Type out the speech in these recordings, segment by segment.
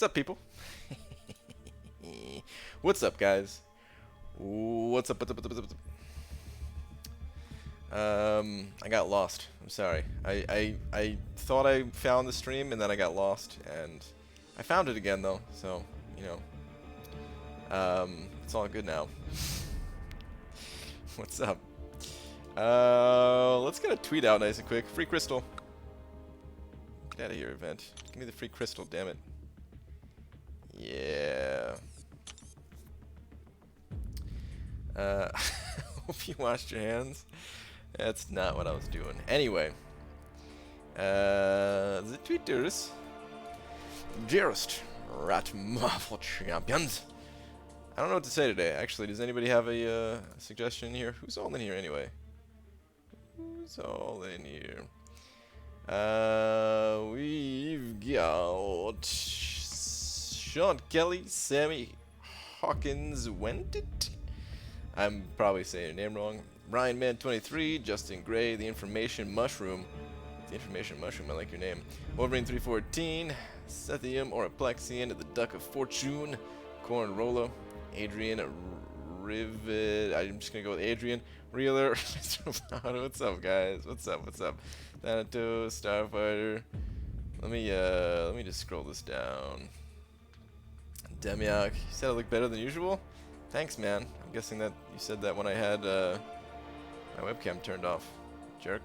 What's up, people? What's up, guys? What's up? What's up? What's up? What's up? I got lost. I'm sorry. I thought I found the stream and then I got lost, and I found it again though. So you know, it's all good now. What's up? Let's get a tweet out nice and quick. Free crystal. Get out of here, event. Give me the free crystal, damn it. Yeah. Hope you washed your hands. That's not what I was doing. Anyway. The tweeters. Dearest Rat Marvel Champions. I don't know what to say today, actually. Does anybody have a suggestion here? Who's all in here anyway? Who's all in here? We've got Sean Kelly, Sammy Hawkins, Wendit. I'm probably saying your name wrong. Ryan Man 23, Justin Gray, The Information Mushroom. The Information Mushroom, I like your name. Wolverine 314, Sethium Oraplexian, The Duck of Fortune, Corn Rolo, Adrian Rivet. I'm just gonna go with Adrian. Reeler. What's up, guys? What's up? What's up? Thanatos, Starfighter. Let me just scroll this down. Demiak, you said I look better than usual? Thanks, man. I'm guessing that you said that when I had my webcam turned off. Jerk.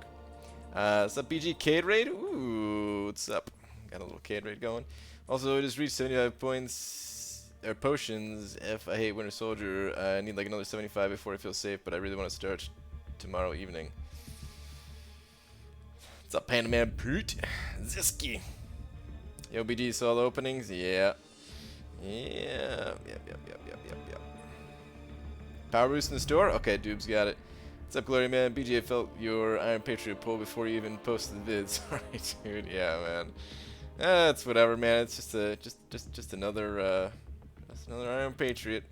What's up, BG? Cade Raid? Ooh, what's up? Got a little Cade Raid going. Also, I just reached 75 points, or potions. If I hate Winter Soldier, I need like another 75 before I feel safe, but I really want to start tomorrow evening. What's up, Panda Man Pete? Ziski. Yo, BG, saw the openings? Yeah. Yep. Power boost in the store? Okay, Doob's got it. What's up, Glory Man? BJ felt your Iron Patriot pull before you even posted the vids. Alright, dude. Yeah, man. It's whatever, man. It's just another Iron Patriot.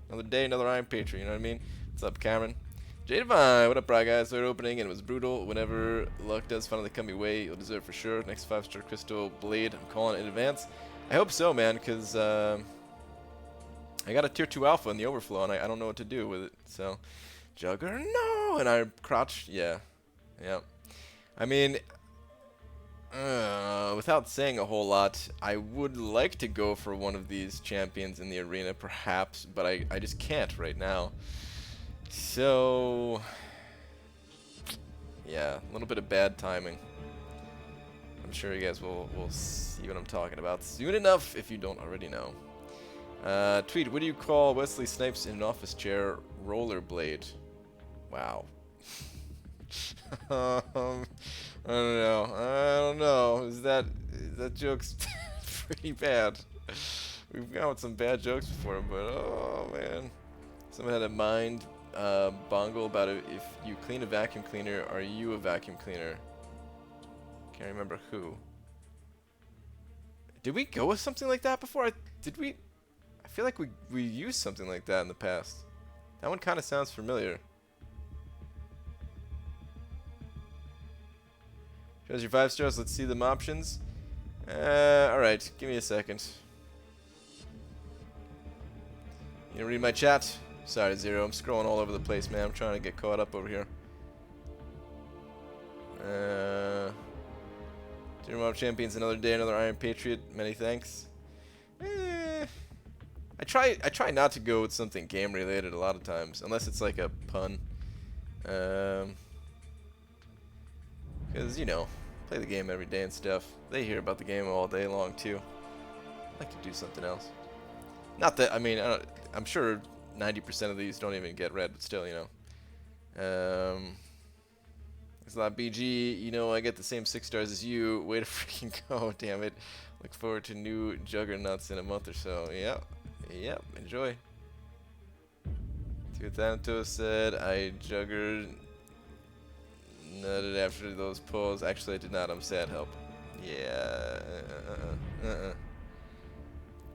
Another day, another Iron Patriot. You know what I mean? What's up, Cameron? Jay Divine, what up, bro, guys? Third opening, and it was brutal. Whenever luck does finally come your way, you'll deserve it for sure. Next 5-star Crystal Blade, I'm calling it in advance. I hope so, man, because I got a tier 2 alpha in the overflow, and I don't know what to do with it. So, Jugger, no! And I crotch, yeah. I mean, without saying a whole lot, I would like to go for one of these champions in the arena, perhaps, but I just can't right now. So, yeah, a little bit of bad timing. I'm sure you guys will see what I'm talking about soon enough if you don't already know. Tweet, what do you call Wesley Snipes in an office chair? Rollerblade. Wow. I don't know. That joke's pretty bad. We've got some bad jokes before, but oh man. Someone had a mind bongle about it. If you clean a vacuum cleaner, are you a vacuum cleaner? Can't remember who. Did we go with something like that before? Did we? I feel like we used something like that in the past. That one kind of sounds familiar. Shows your 5 stars. Let's see them options. Alright, give me a second. You gonna read my chat? Sorry, Zero. I'm scrolling all over the place, man. I'm trying to get caught up over here. Dear Mob Champions, another day, another Iron Patriot. Many thanks. I try not to go with something game related a lot of times, unless it's like a pun. Because, you know, play the game every day and stuff. They hear about the game all day long, too. I like to do something else. Not that, I mean, I'm sure 90% of these don't even get read, but still, you know. It's a lot, BG. You know, I get the same 6 stars as you. Way to freaking go, damn it. Look forward to new juggernauts in a month or so. Yep, enjoy. Thanatos said, I juggered nutted after those pulls. Actually, I did not. I'm sad. Help. Yeah.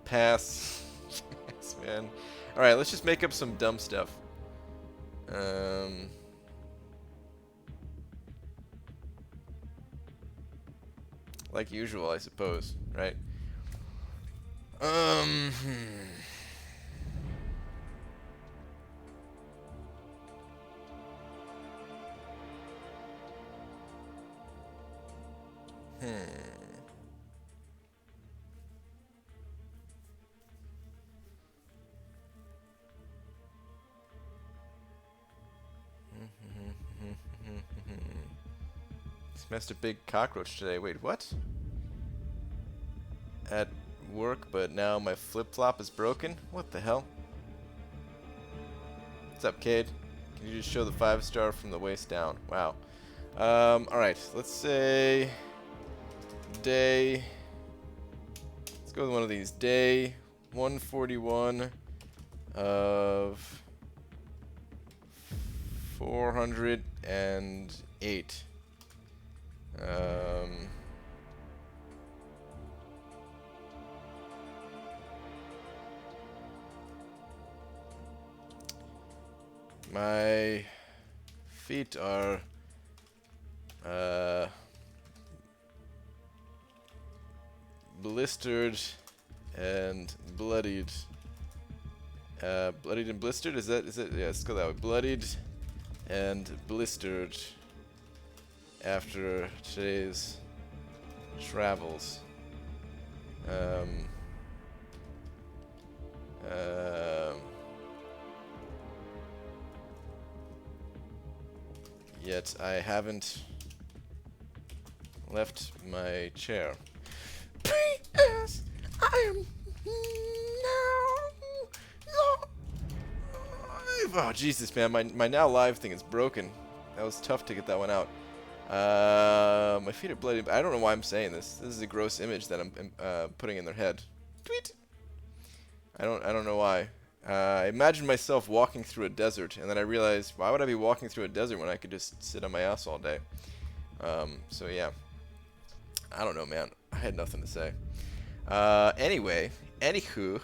Pass. Yes, man. Alright, let's just make up some dumb stuff. Like usual, I suppose, right? Smashed a big cockroach today. Wait, what? At work, but now my flip-flop is broken? What the hell? What's up, Cade? Can you just show the 5-star from the waist down? Wow. Alright, let's say day. Let's go with one of these. Day 141 of 408. My feet are blistered and bloodied. Bloodied and blistered? Is it? Yeah, let's go that way. Bloodied and blistered after today's travels. Yet I haven't left my chair. P.S. I am now live. Oh, Jesus, man. My now live thing is broken. That was tough to get that one out. My feet are bloody. I don't know why I'm saying this. This is a gross image that I'm putting in their head. Tweet. I don't know why. I imagined myself walking through a desert, and then I realized, why would I be walking through a desert when I could just sit on my ass all day? So yeah. I don't know, man. I had nothing to say. Anyway, anywho.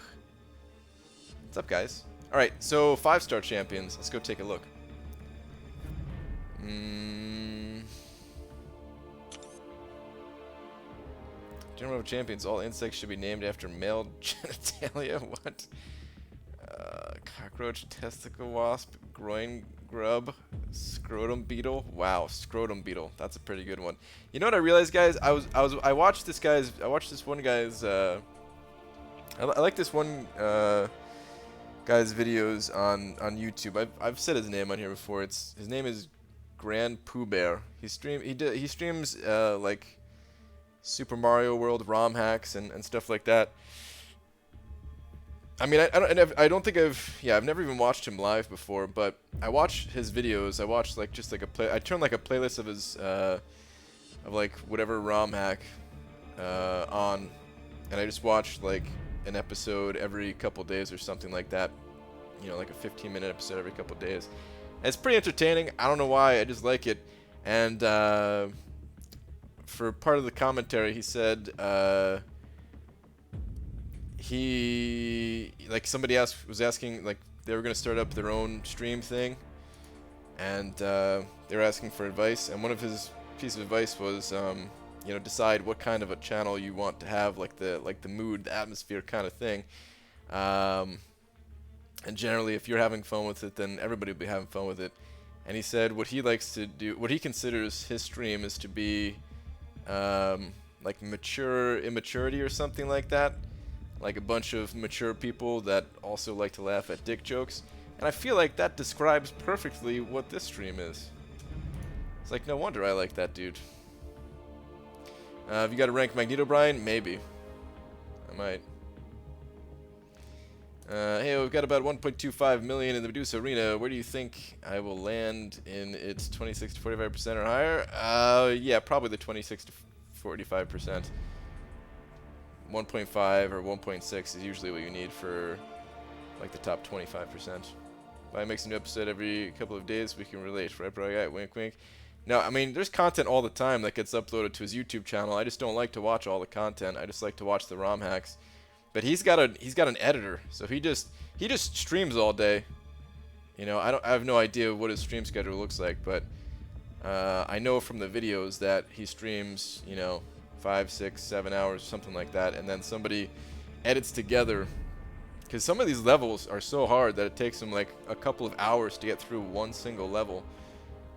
What's up, guys? Alright, so 5-star champions. Let's go take a look. General of Champions, all insects should be named after male genitalia. What? Cockroach, testicle wasp, groin grub, scrotum beetle. Wow, scrotum beetle. That's a pretty good one. You know what I realized, guys? I watched this one guy's. I like this one guy's videos on YouTube. I've said his name on here before. His name is Grand Pooh Bear. He streams like Super Mario World ROM hacks and stuff like that. I mean, I don't think I've never even watched him live before, but I watch his videos. I watch like just like I turn like a playlist of his of like whatever ROM hack on, and I just watch like an episode every couple days or something like that. You know, like a 15-minute episode every couple days. And it's pretty entertaining. I don't know why, I just like it. And for part of the commentary, he said somebody was asking, like, they were gonna start up their own stream thing, and they were asking for advice. And one of his pieces of advice was, you know, decide what kind of a channel you want to have, like the mood, the atmosphere kind of thing. And generally, if you're having fun with it, then everybody will be having fun with it. And he said what he likes to do, what he considers his stream is to be like mature immaturity or something like that. Like a bunch of mature people that also like to laugh at dick jokes. And I feel like that describes perfectly what this stream is. It's like, no wonder I like that dude. Have you got to rank Magneto, Brian? Maybe. I might. Hey, we've got about 1.25 million in the Medusa arena. Where do you think I will land in its 26 to 45% or higher? Yeah, probably the 26 to 45%. 1.5 or 1.6 is usually what you need for like the top 25%. If I make a new episode every couple of days, we can relate, right, bro? Yeah, wink, wink. No, I mean, there's content all the time that gets uploaded to his YouTube channel. I just don't like to watch all the content. I just like to watch the ROM hacks. But he's got an editor, so he just streams all day. You know, I have no idea what his stream schedule looks like, but I know from the videos that he streams, you know, 5, 6, 7 hours, something like that, and then somebody edits together Because some of these levels are so hard that it takes them like a couple of hours to get through one single level.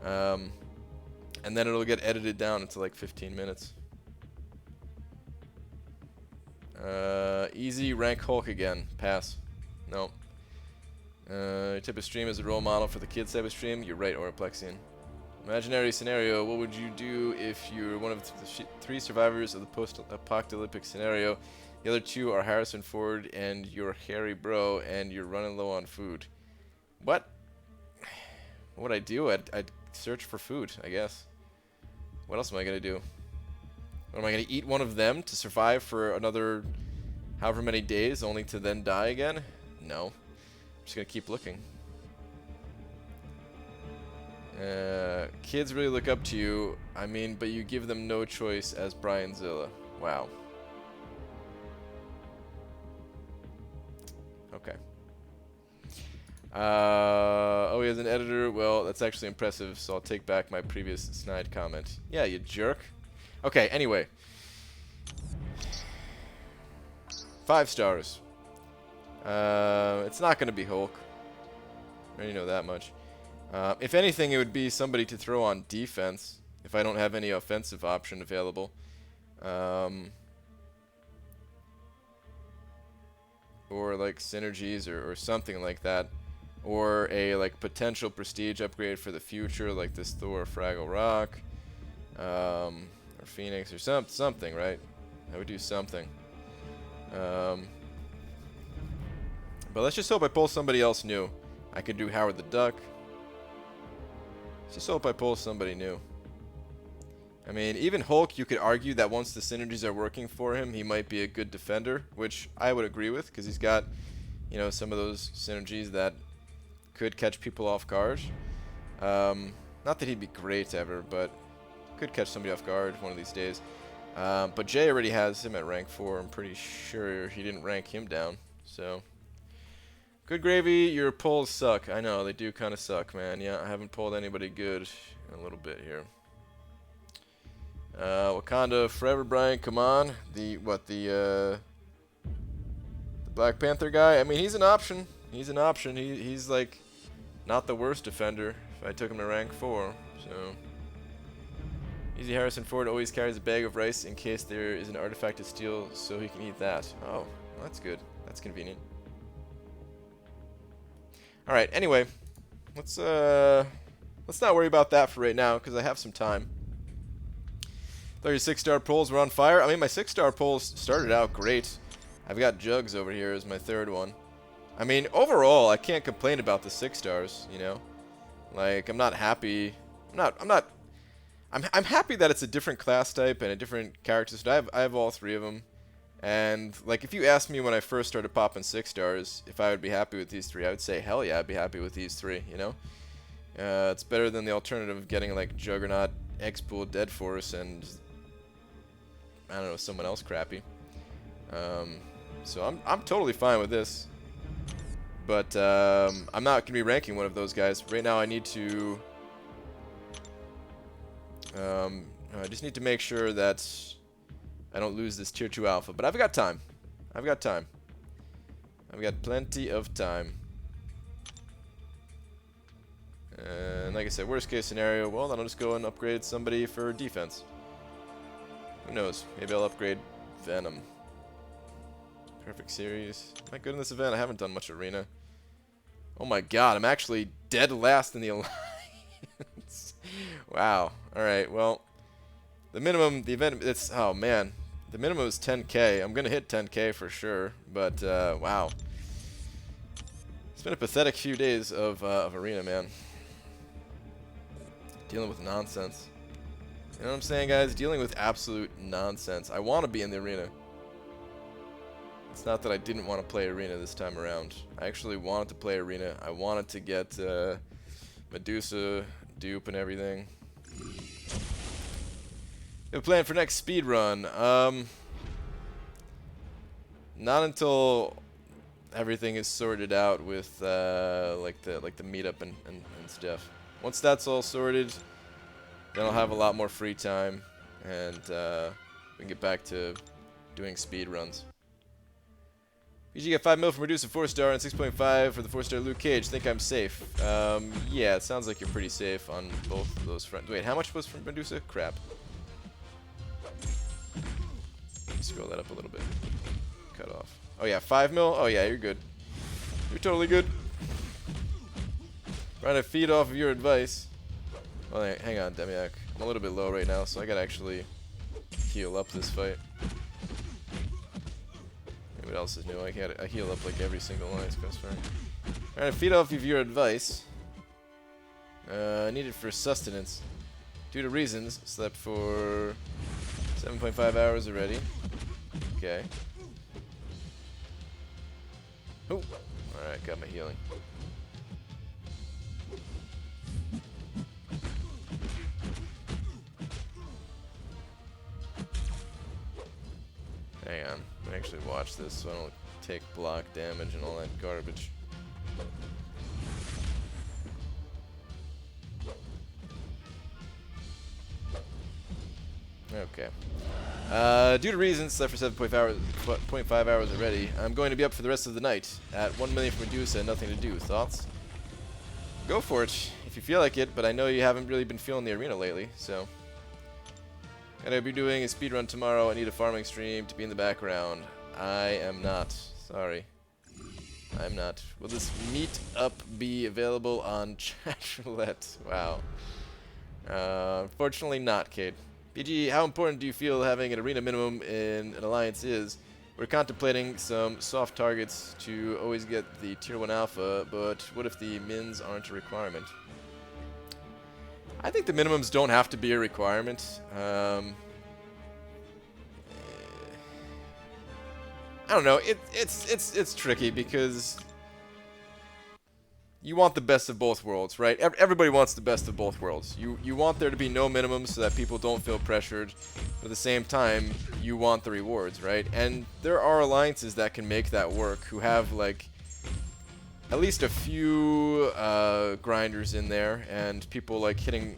And then it'll get edited down into like 15 minutes. Easy, rank Hulk again. Pass. No. Type of stream as a role model for the kids type of stream. You're right, Oraplexian. Imaginary scenario. What would you do if you're one of the 3 survivors of the post-apocalyptic scenario? The other 2 are Harrison Ford and your hairy bro, and you're running low on food. What? What would I do? I'd search for food, I guess. What else am I gonna do? Am I gonna eat one of them to survive for another however many days, only to then die again? No. I'm just gonna keep looking. Kids really look up to you. I mean, but you give them no choice as Brian Zilla. Wow. Okay. Oh, he has an editor. Well, that's actually impressive, so I'll take back my previous snide comment. Yeah, you jerk. Okay, anyway. 5 stars. It's not going to be Hulk. I already know that much. If anything, it would be somebody to throw on defense if I don't have any offensive option available. Or like synergies or something like that. Or a like potential prestige upgrade for the future, like this Thor Fraggle Rock. Or Phoenix or something, right? I would do something. But let's just hope I pull somebody else new. I could do Howard the Duck. Just hope I pull somebody new. I mean, even Hulk, you could argue that once the synergies are working for him, he might be a good defender, which I would agree with, because he's got, you know, some of those synergies that could catch people off guard. Not that he'd be great ever, but could catch somebody off guard one of these days. But Jay already has him at rank 4. I'm pretty sure he didn't rank him down. So, good gravy. Your pulls suck. I know, they do kind of suck, man. Yeah, I haven't pulled anybody good in a little bit here. Wakanda forever, Brian. Come on. The Black Panther guy. I mean, he's an option. He's an option. He's like not the worst defender if I took him to rank 4. So. Easy Harrison Ford always carries a bag of rice in case there is an artifact to steal, so he can eat that. Oh, well, that's good. That's convenient. All right. Anyway, let's not worry about that for right now because I have some time. 36-star pulls were on fire. I mean, my 6-star pulls started out great. I've got Jugs over here as my 3rd one. I mean, overall, I can't complain about the 6 stars. You know, like I'm not happy. I'm happy that it's a different class type and a different character. So I have all 3 of them. And like, if you asked me when I first started popping 6 stars if I would be happy with these 3, I would say hell yeah, I'd be happy with these 3. You know, it's better than the alternative of getting like Juggernaut, X-Pool, Dead Force, and I don't know, someone else crappy. So I'm totally fine with this. But I'm not gonna be ranking one of those guys right now. I need to. I just need to make sure that I don't lose this tier 2 alpha. But I've got time. I've got time. I've got plenty of time. And like I said, worst case scenario, well, then I'll just go and upgrade somebody for defense. Who knows? Maybe I'll upgrade Venom. Perfect series. Am I good in this event? I haven't done much arena. Oh my god, I'm actually dead last in the alliance. Wow. Alright, well, the minimum, the event, it's, oh man. The minimum is 10k. I'm going to hit 10k for sure, but wow. It's been a pathetic few days of arena, man. Dealing with nonsense. You know what I'm saying, guys? Dealing with absolute nonsense. I want to be in the arena. It's not that I didn't want to play arena this time around. I actually wanted to play arena. I wanted to get Medusa, dupe, and everything. The plan for next speed run. Not until everything is sorted out with like the meetup and stuff. Once that's all sorted, then I'll have a lot more free time, and we can get back to doing speed runs. BG got 5 mil for Medusa 4-star and 6.5 for the 4-star Luke Cage. Think I'm safe. Yeah, it sounds like you're pretty safe on both of those fronts. Wait, how much was for Medusa? Crap. Scroll that up a little bit. Cut off. Oh yeah, 5 mil? Oh yeah, you're good. You're totally good. Trying to feed off of your advice. Well, hang on, Demiak. I'm a little bit low right now, so I gotta actually heal up this fight. What else is new? I heal up like every single Alliance quest fight. Trying to feed off of your advice. Needed for sustenance. Due to reasons, slept for 7.5 hours already. Okay. Oh, alright, got my healing. Hang on, I actually watch this so I don't take block damage and all that garbage. Okay. Due to reasons, slept for 7.5 hours already. I'm going to be up for the rest of the night. At 1 million for Medusa, nothing to do. Thoughts? Go for it, if you feel like it, but I know you haven't really been feeling the arena lately, so. Gotta be doing a speedrun tomorrow. I need a farming stream to be in the background. I am not. Sorry. I'm not. Will this meet-up be available on Chatroulette? Wow. Unfortunately not, Cade. BG, how important do you feel having an arena minimum in an alliance is? We're contemplating some soft targets to always get the tier 1 alpha, but what if the mins aren't a requirement? I think the minimums don't have to be a requirement. I don't know. It's tricky because you want the best of both worlds, right? Everybody wants the best of both worlds. You want there to be no minimums so that people don't feel pressured, but at the same time, you want the rewards, right? And there are alliances that can make that work, who have like at least a few grinders in there, and people like hitting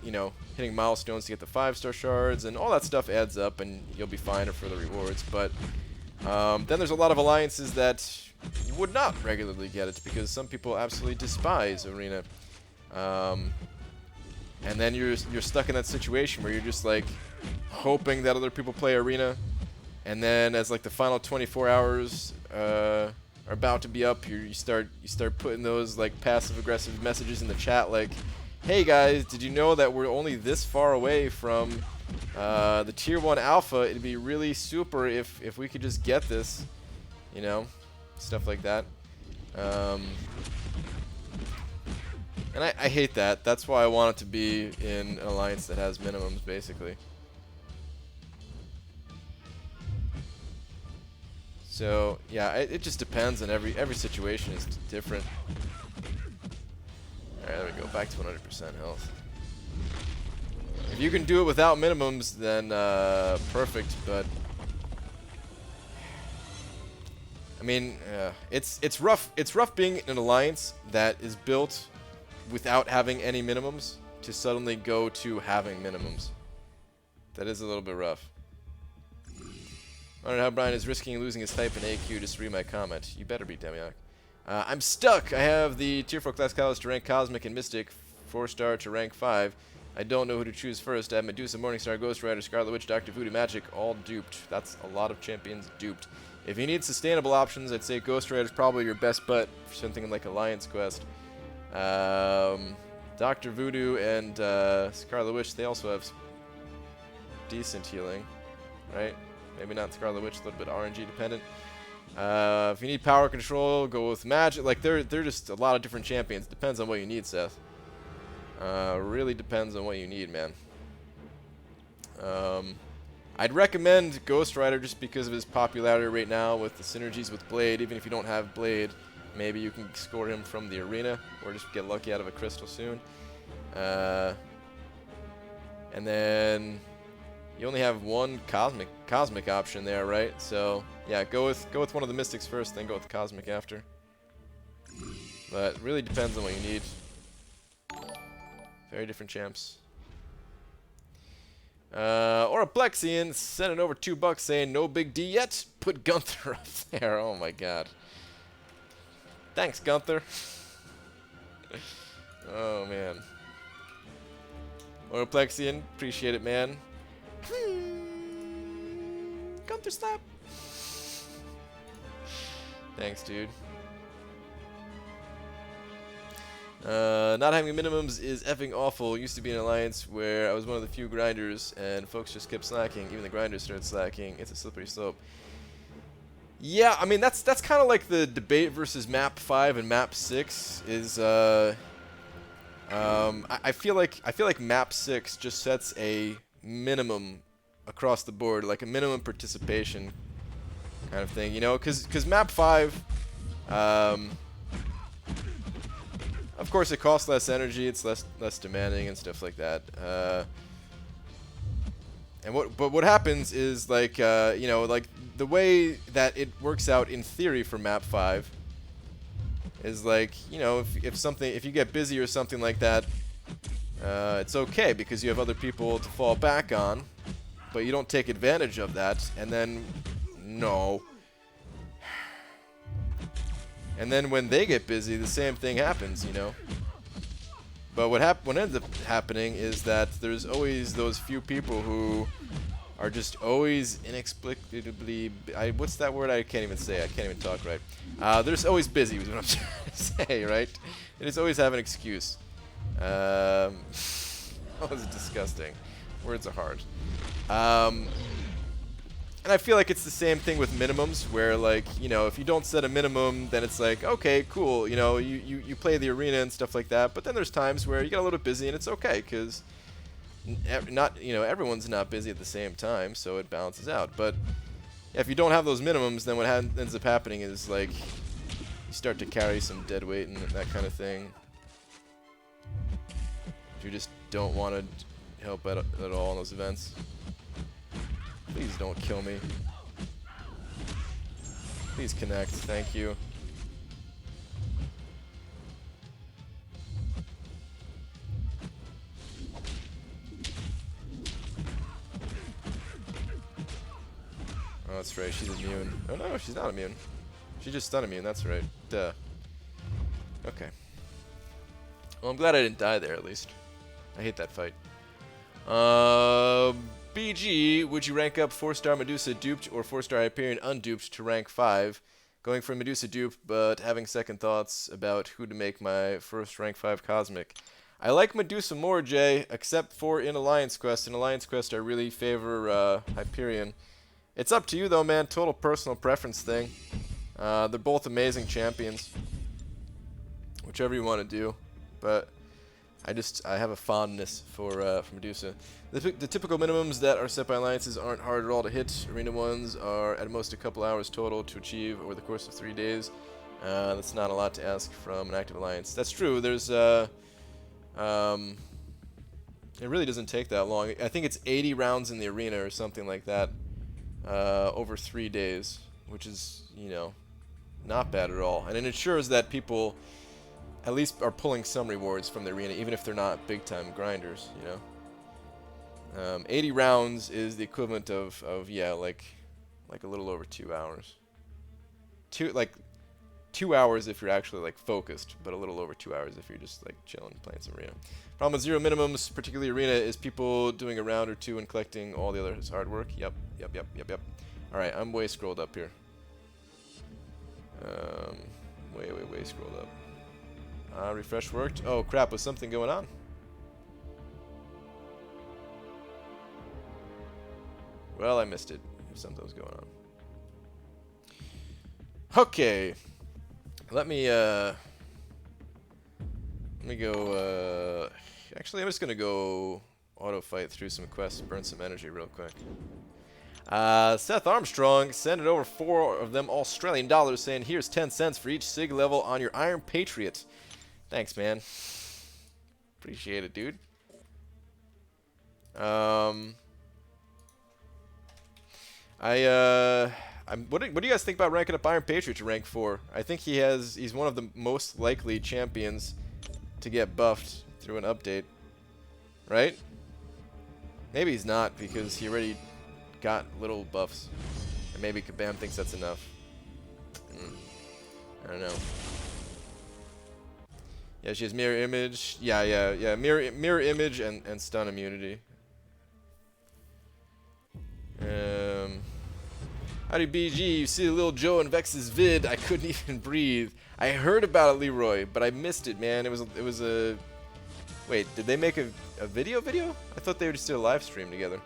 milestones to get the 5-star shards, and all that stuff adds up, and you'll be fine for the rewards. But then there's a lot of alliances that would not regularly get it because some people absolutely despise arena, and then you're stuck in that situation where you're just like hoping that other people play arena, and then as like the final 24 hours are about to be up, you start putting those like passive aggressive messages in the chat like, hey guys, did you know that we're only this far away from the tier 1 alpha? It'd be really super if we could just get this, you know, stuff like that. And I hate that. That's why I want it to be in an alliance that has minimums, basically. So yeah, it just depends, and every situation is different. Alright, there we go, back to 100% health. If you can do it without minimums, then perfect, but I mean, it's rough. It's rough being in an alliance that is built without having any minimums to suddenly go to having minimums. That is a little bit rough. I don't know how Brian is risking losing his type in AQ just to read my comment. You better be, Demiak. I'm stuck. I have the tier 4 class catalyst to rank Cosmic and Mystic, 4-star to rank 5. I don't know who to choose first. I have Medusa, Morningstar, Ghost Rider, Scarlet Witch, Dr. Voodoo, Magic, all duped. That's a lot of champions duped. If you need sustainable options, I'd say Ghost Rider is probably your best bet for something like Alliance Quest. Dr. Voodoo and Scarlet Witch, they also have decent healing, right? Maybe not Scarlet Witch, a little bit RNG dependent. If you need power control, go with Magic. Like, they're just a lot of different champions. Depends on what you need, Seth. Really depends on what you need, man. I'd recommend Ghost Rider just because of his popularity right now with the synergies with Blade. Even if you don't have Blade, maybe you can score him from the arena or just get lucky out of a crystal soon. And then you only have one cosmic option there, right? So yeah, go with one of the Mystics first, then go with the Cosmic after. But it really depends on what you need. Very different champs. Or a Plexian sending over $2 saying no big D yet. Put Gunther up there. Oh my god. Thanks, Gunther. Oh, man. Oroplexian, appreciate it, man. Gunther slap. Thanks, dude. Not having minimums is effing awful. Used to be an alliance where I was one of the few grinders, and folks just kept slacking. Even the grinders started slacking. It's a slippery slope. Yeah, I mean that's kind of like the debate versus map 5 and map 6 is. I feel like map 6 just sets a minimum across the board, like a minimum participation kind of thing, you know, because map 5. Of course, it costs less energy. It's less demanding and stuff like that. But what happens is like you know, like the way that it works out in theory for map 5 is like, you know, if you get busy or something like that, it's okay because you have other people to fall back on, but you don't take advantage of that, and then no. And then when they get busy, the same thing happens, you know. But what ends up happening is that there's always those few people who are just always inexplicably... what's that word? I can't even say. I can't even talk right. They're just always busy is what I'm trying to say, right? They just always have an excuse. That was disgusting. Words are hard. And I feel like it's the same thing with minimums, where, like, you know, if you don't set a minimum, then it's like, okay, cool, you know, you play the arena and stuff like that, but then there's times where you get a little busy and it's okay, because everyone's not busy at the same time, so it balances out. But if you don't have those minimums, then what ends up happening is, like, you start to carry some dead weight and that kind of thing. If you just don't want to help at all in those events. Please don't kill me. Please connect. Thank you. Oh, that's right. She's immune. Oh, no, she's not immune. She's just stun immune. That's right. Duh. Okay. Well, I'm glad I didn't die there, at least. I hate that fight. BG, would you rank up 4-star Medusa duped or 4-star Hyperion unduped to rank 5? Going for Medusa duped, but having second thoughts about who to make my first rank 5 Cosmic. I like Medusa more, Jay, except for in Alliance Quest. In Alliance Quest, I really favor Hyperion. It's up to you, though, man. Total personal preference thing. They're both amazing champions. Whichever you want to do. But I have a fondness for Medusa. The typical minimums that are set by alliances aren't hard at all to hit. Arena ones are at most a couple hours total to achieve over the course of 3 days. That's not a lot to ask from an active alliance. That's true. There's it really doesn't take that long. I think it's 80 rounds in the arena or something like that over 3 days, which is, you know, not bad at all. And it ensures that people at least are pulling some rewards from the arena, even if they're not big-time grinders, you know. 80 rounds is the equivalent of yeah, like a little over 2 hours. 2 hours if you're actually like focused, but a little over 2 hours if you're just like chilling, playing some arena. Problem with zero minimums, particularly arena, is people doing a round or two and collecting all the others hard work. Yep. All right, I'm way scrolled up here. Way scrolled up. Refresh worked. Oh crap, was something going on? Well, I missed it, if something was going on. Okay. Let me go, actually, I'm just gonna go auto fight through some quests, burn some energy real quick. Seth Armstrong sending over 4 of them Australian dollars saying, here's 10 cents for each SIG level on your Iron Patriot. Thanks, man. Appreciate it, dude. What do you guys think about ranking up Iron Patriot to rank 4? I think he's one of the most likely champions to get buffed through an update. Right? Maybe he's not, because he already got little buffs. And maybe Kabam thinks that's enough. I don't know. Yeah, she has mirror image. Yeah. Mirror image and stun immunity. Howdy BG, you see Lil Joe and Vex's vid, I couldn't even breathe. I heard about it, Leroy, but I missed it, man. It was a... Wait, did they make a video? I thought they were just did a live stream together.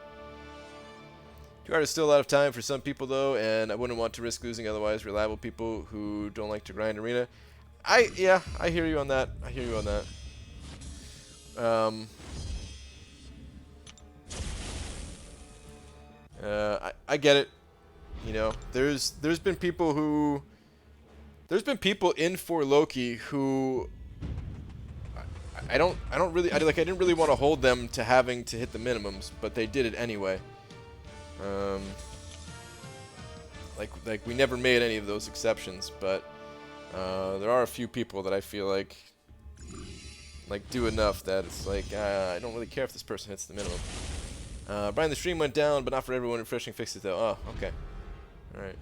2 hours is still a lot of time for some people, though, and I wouldn't want to risk losing otherwise reliable people who don't like to grind arena. Yeah, I hear you on that. I get it. You know, there's been people in For Loki who I didn't really want to hold them to having to hit the minimums, but they did it anyway. Like we never made any of those exceptions, but there are a few people that I feel like do enough that it's like I don't really care if this person hits the minimum. Brian, the stream went down, but not for everyone. Refreshing fixed it though. Oh, okay. Alright.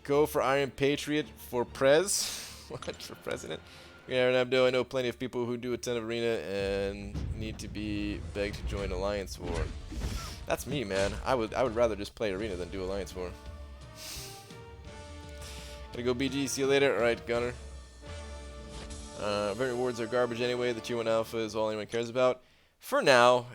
Go for Iron Patriot for Prez. What? For President? Yeah, Abdo, I know plenty of people who do a ton of arena and need to be begged to join Alliance War. That's me, man. I would rather just play arena than do Alliance War. Gotta go BG, see you later. Alright, Gunner. Event rewards are garbage anyway. The Tier 1 Alpha is all anyone cares about. For now,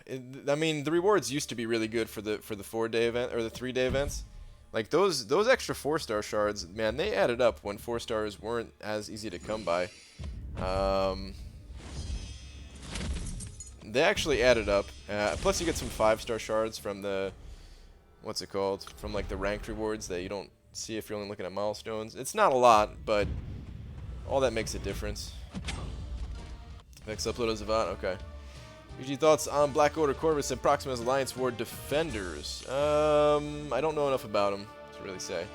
I mean, the rewards used to be really good for the 4-day event or the 3-day events. Like those extra 4-star shards, man, they added up when 4 stars weren't as easy to come by. They actually added up. Plus, you get some 5-star shards from the what's it called? From like the ranked rewards that you don't see if you're only looking at milestones. It's not a lot, but all that makes a difference. Next upload is Avant. Okay. UG thoughts on Black Order, Corvus, and Proxima's Alliance War Defenders. I don't know enough about them to really say.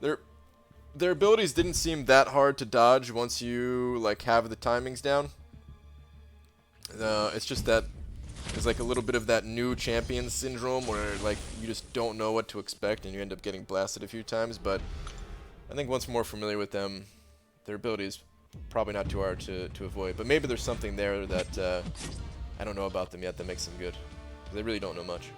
Their abilities didn't seem that hard to dodge once you like have the timings down. It's just that there's like a little bit of that new champion syndrome where like you just don't know what to expect and you end up getting blasted a few times. But I think once more familiar with them, their abilities probably not too hard to avoid. But maybe there's something there that I don't know about them yet that makes them good. They really don't know much.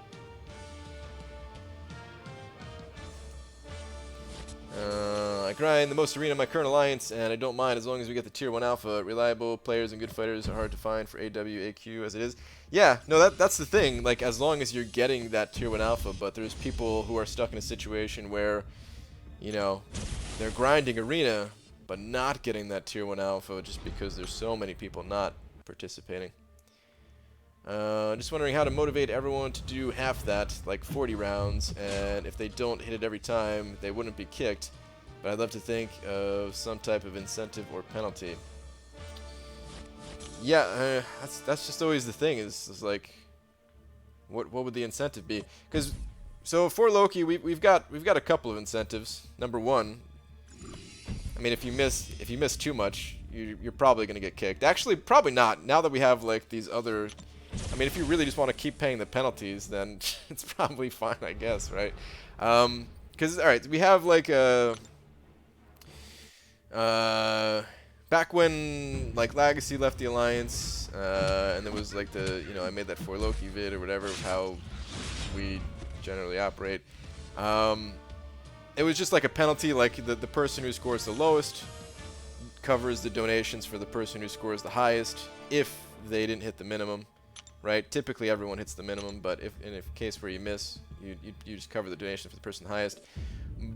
I grind the most arena in my current alliance, and I don't mind as long as we get the Tier 1 Alpha. Reliable players and good fighters are hard to find for AW/AQ as it is. Yeah, no, that's the thing. Like, as long as you're getting that Tier 1 Alpha, but there's people who are stuck in a situation where, you know, they're grinding arena, but not getting that Tier 1 Alpha just because there's so many people not participating. Just wondering how to motivate everyone to do half that, like 40 rounds, and if they don't hit it every time, they wouldn't be kicked. But I'd love to think of some type of incentive or penalty. Yeah, that's just always the thing. Is like, what would the incentive be? Because so for Loki, we've got a couple of incentives. Number one, I mean, if you miss too much, you're probably gonna get kicked. Actually, probably not. Now that we have like these other, I mean, if you really just want to keep paying the penalties, then it's probably fine, I guess, right? Because all right, we have like back when like Legacy left the alliance, and there was like I made that For Loki vid or whatever of how we generally operate. It was just like a penalty, like the person who scores the lowest covers the donations for the person who scores the highest if they didn't hit the minimum, right? Typically everyone hits the minimum, but if in a case where you miss, you just cover the donation for the person highest.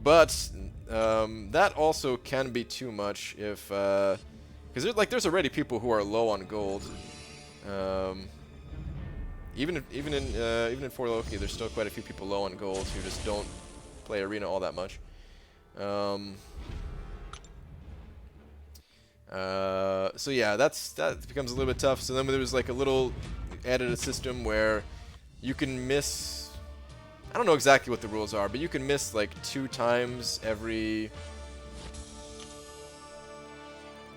But that also can be too much if because there's already people who are low on gold. Even in For Loki, there's still quite a few people low on gold who just don't play arena all that much. So yeah, that becomes a little bit tough. So then there was like a little added a system where you can miss. I don't know exactly what the rules are, but you can miss like 2 times every.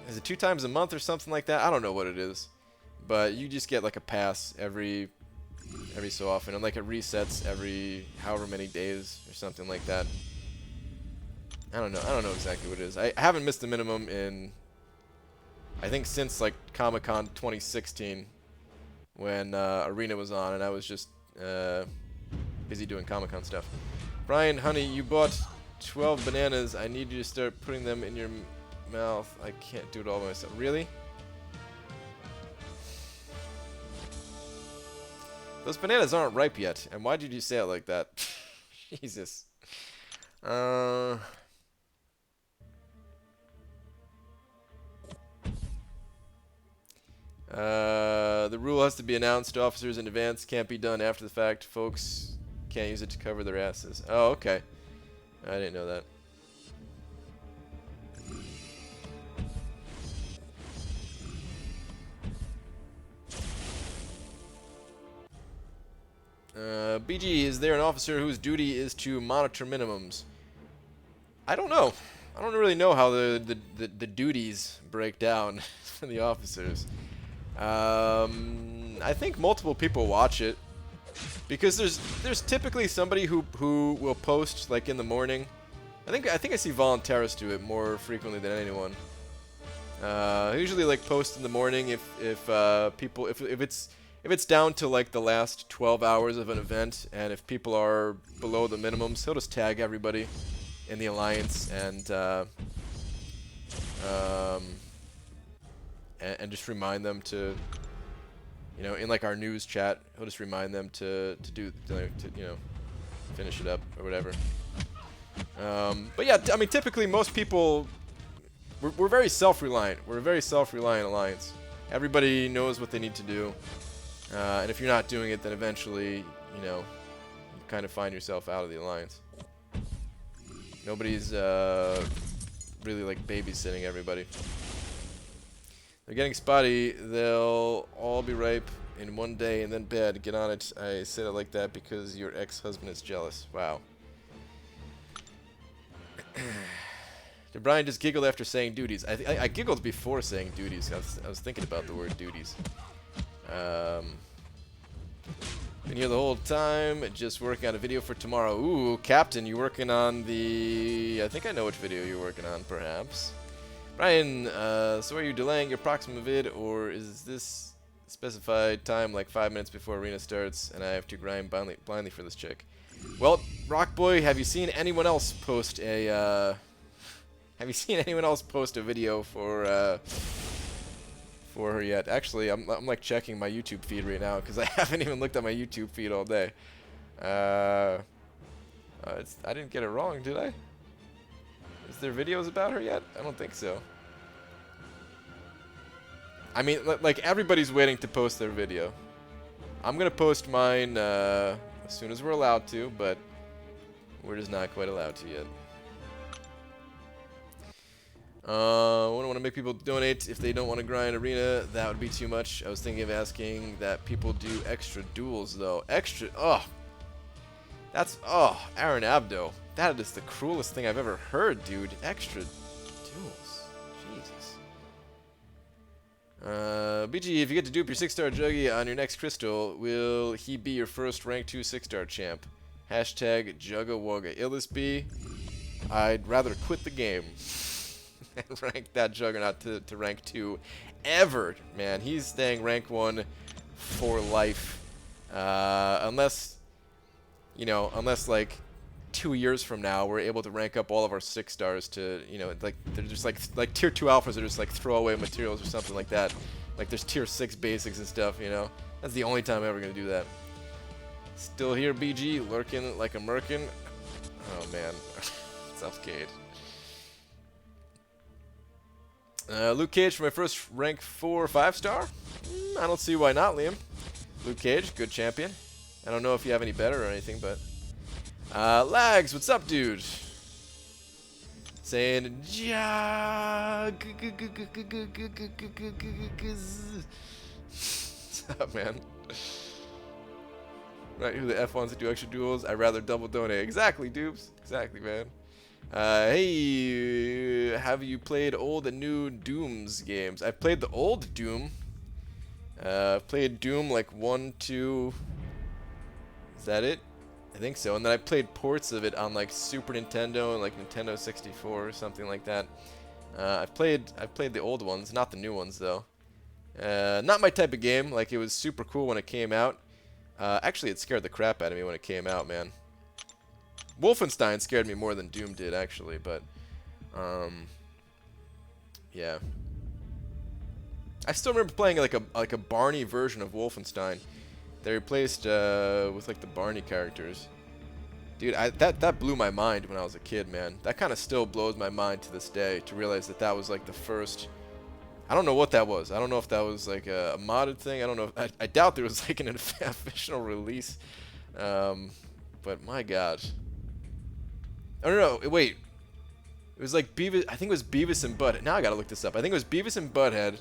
Is it 2 times a month or something like that? I don't know what it is, but you just get like a pass every so often, and like it resets every however many days or something like that. I don't know. I don't know exactly what it is. I haven't missed the minimum in, I think, since like Comic-Con 2016, when Arena was on, and I was just busy doing Comic-Con stuff. Brian, honey, you bought 12 bananas. I need you to start putting them in your mouth. I can't do it all by myself. Really? Those bananas aren't ripe yet. And why did you say it like that? Jesus. The rule has to be announced to officers in advance. Can't be done after the fact. Folks can't use it to cover their asses. Oh, okay. I didn't know that. BG, is there an officer whose duty is to monitor minimums? I don't know. I don't really know how the duties break down for the officers. I think multiple people watch it because there's typically somebody who will post like in the morning. I think I see volunteers do it more frequently than anyone. I usually like post in the morning if it's down to like the last 12 hours of an event, and if people are below the minimums, he'll just tag everybody in the alliance and just remind them to, you know, in like our news chat, he'll just remind them to you know, finish it up or whatever. But yeah, I mean, typically most people, we're very self-reliant. We're a very self-reliant alliance. Everybody knows what they need to do. And if you're not doing it, then eventually, you know, you kind of find yourself out of the alliance. Nobody's really like babysitting everybody. They're getting spotty. They'll all be ripe in one day and then bad. Get on it. I said it like that because your ex-husband is jealous. Wow. Did Brian just giggle after saying duties? I giggled before saying duties. I was thinking about the word duties. Been here the whole time, just working on a video for tomorrow. Ooh, Captain, you working on the... I think I know which video you're working on, perhaps. Brian, so are you delaying your Proxima vid, or is this specified time like 5 minutes before Arena starts, and I have to grind blindly for this chick? Well, Rockboy, have you seen anyone else post a... have you seen anyone else post a video for her yet? Actually, I'm like checking my YouTube feed right now because I haven't even looked at my YouTube feed all day. I didn't get it wrong, did I? Is there videos about her yet? I don't think so. I mean, like everybody's waiting to post their video. I'm gonna post mine as soon as we're allowed to, but we're just not quite allowed to yet. I wouldn't want to make people donate if they don't want to grind Arena. That would be too much. I was thinking of asking that people do extra duels, though. Extra... Oh. That's... Oh, Aaron Abdo. That is the cruelest thing I've ever heard, dude. Extra duels. Jesus. BG, if you get to dupe your 6-star Juggy on your next crystal, will he be your first rank 2 6-star champ? Hashtag Jugga Wugga. B, I'd rather quit the game and rank that Juggernaut to rank 2 ever, man. He's staying rank 1 for life. Unless, you know, unless like 2 years from now we're able to rank up all of our 6 stars to, you know, like they're just like tier 2 alphas are just like throwaway materials or something like that. Like there's tier 6 basics and stuff, you know. That's the only time I'm ever gonna do that. Still here, BG, lurking like a merkin. Oh man, self-cade. Luke Cage for my first rank 4 5-star? I don't see why not, Liam. Luke Cage, good champion. I don't know if you have any better or anything, but... Lags, what's up, dude? Saying... What's up, man? Right, who the F wants to do extra duels? I'd rather double donate. Exactly, dupes. Exactly, man. Hey, have you played old and new Dooms games? I've played the old Doom. I've played Doom like 1, 2. Is that it? I think so. And then I played ports of it on like Super Nintendo and like Nintendo 64 or something like that. I've played the old ones, not the new ones though. Not my type of game. Like, it was super cool when it came out. Actually, it scared the crap out of me when it came out, man. Wolfenstein scared me more than Doom did, actually, but yeah. I still remember playing like a Barney version of Wolfenstein. They replaced with like the Barney characters. Dude, that blew my mind when I was a kid, man. That kind of still blows my mind to this day to realize that that was like the first. I don't know what that was. I don't know if that was like a modded thing. I don't know. I doubt there was like an official release. But my God. I don't know. Wait. It was like Beavis. I think it was Beavis and Butthead. Now I gotta look this up. I think it was Beavis and Butthead.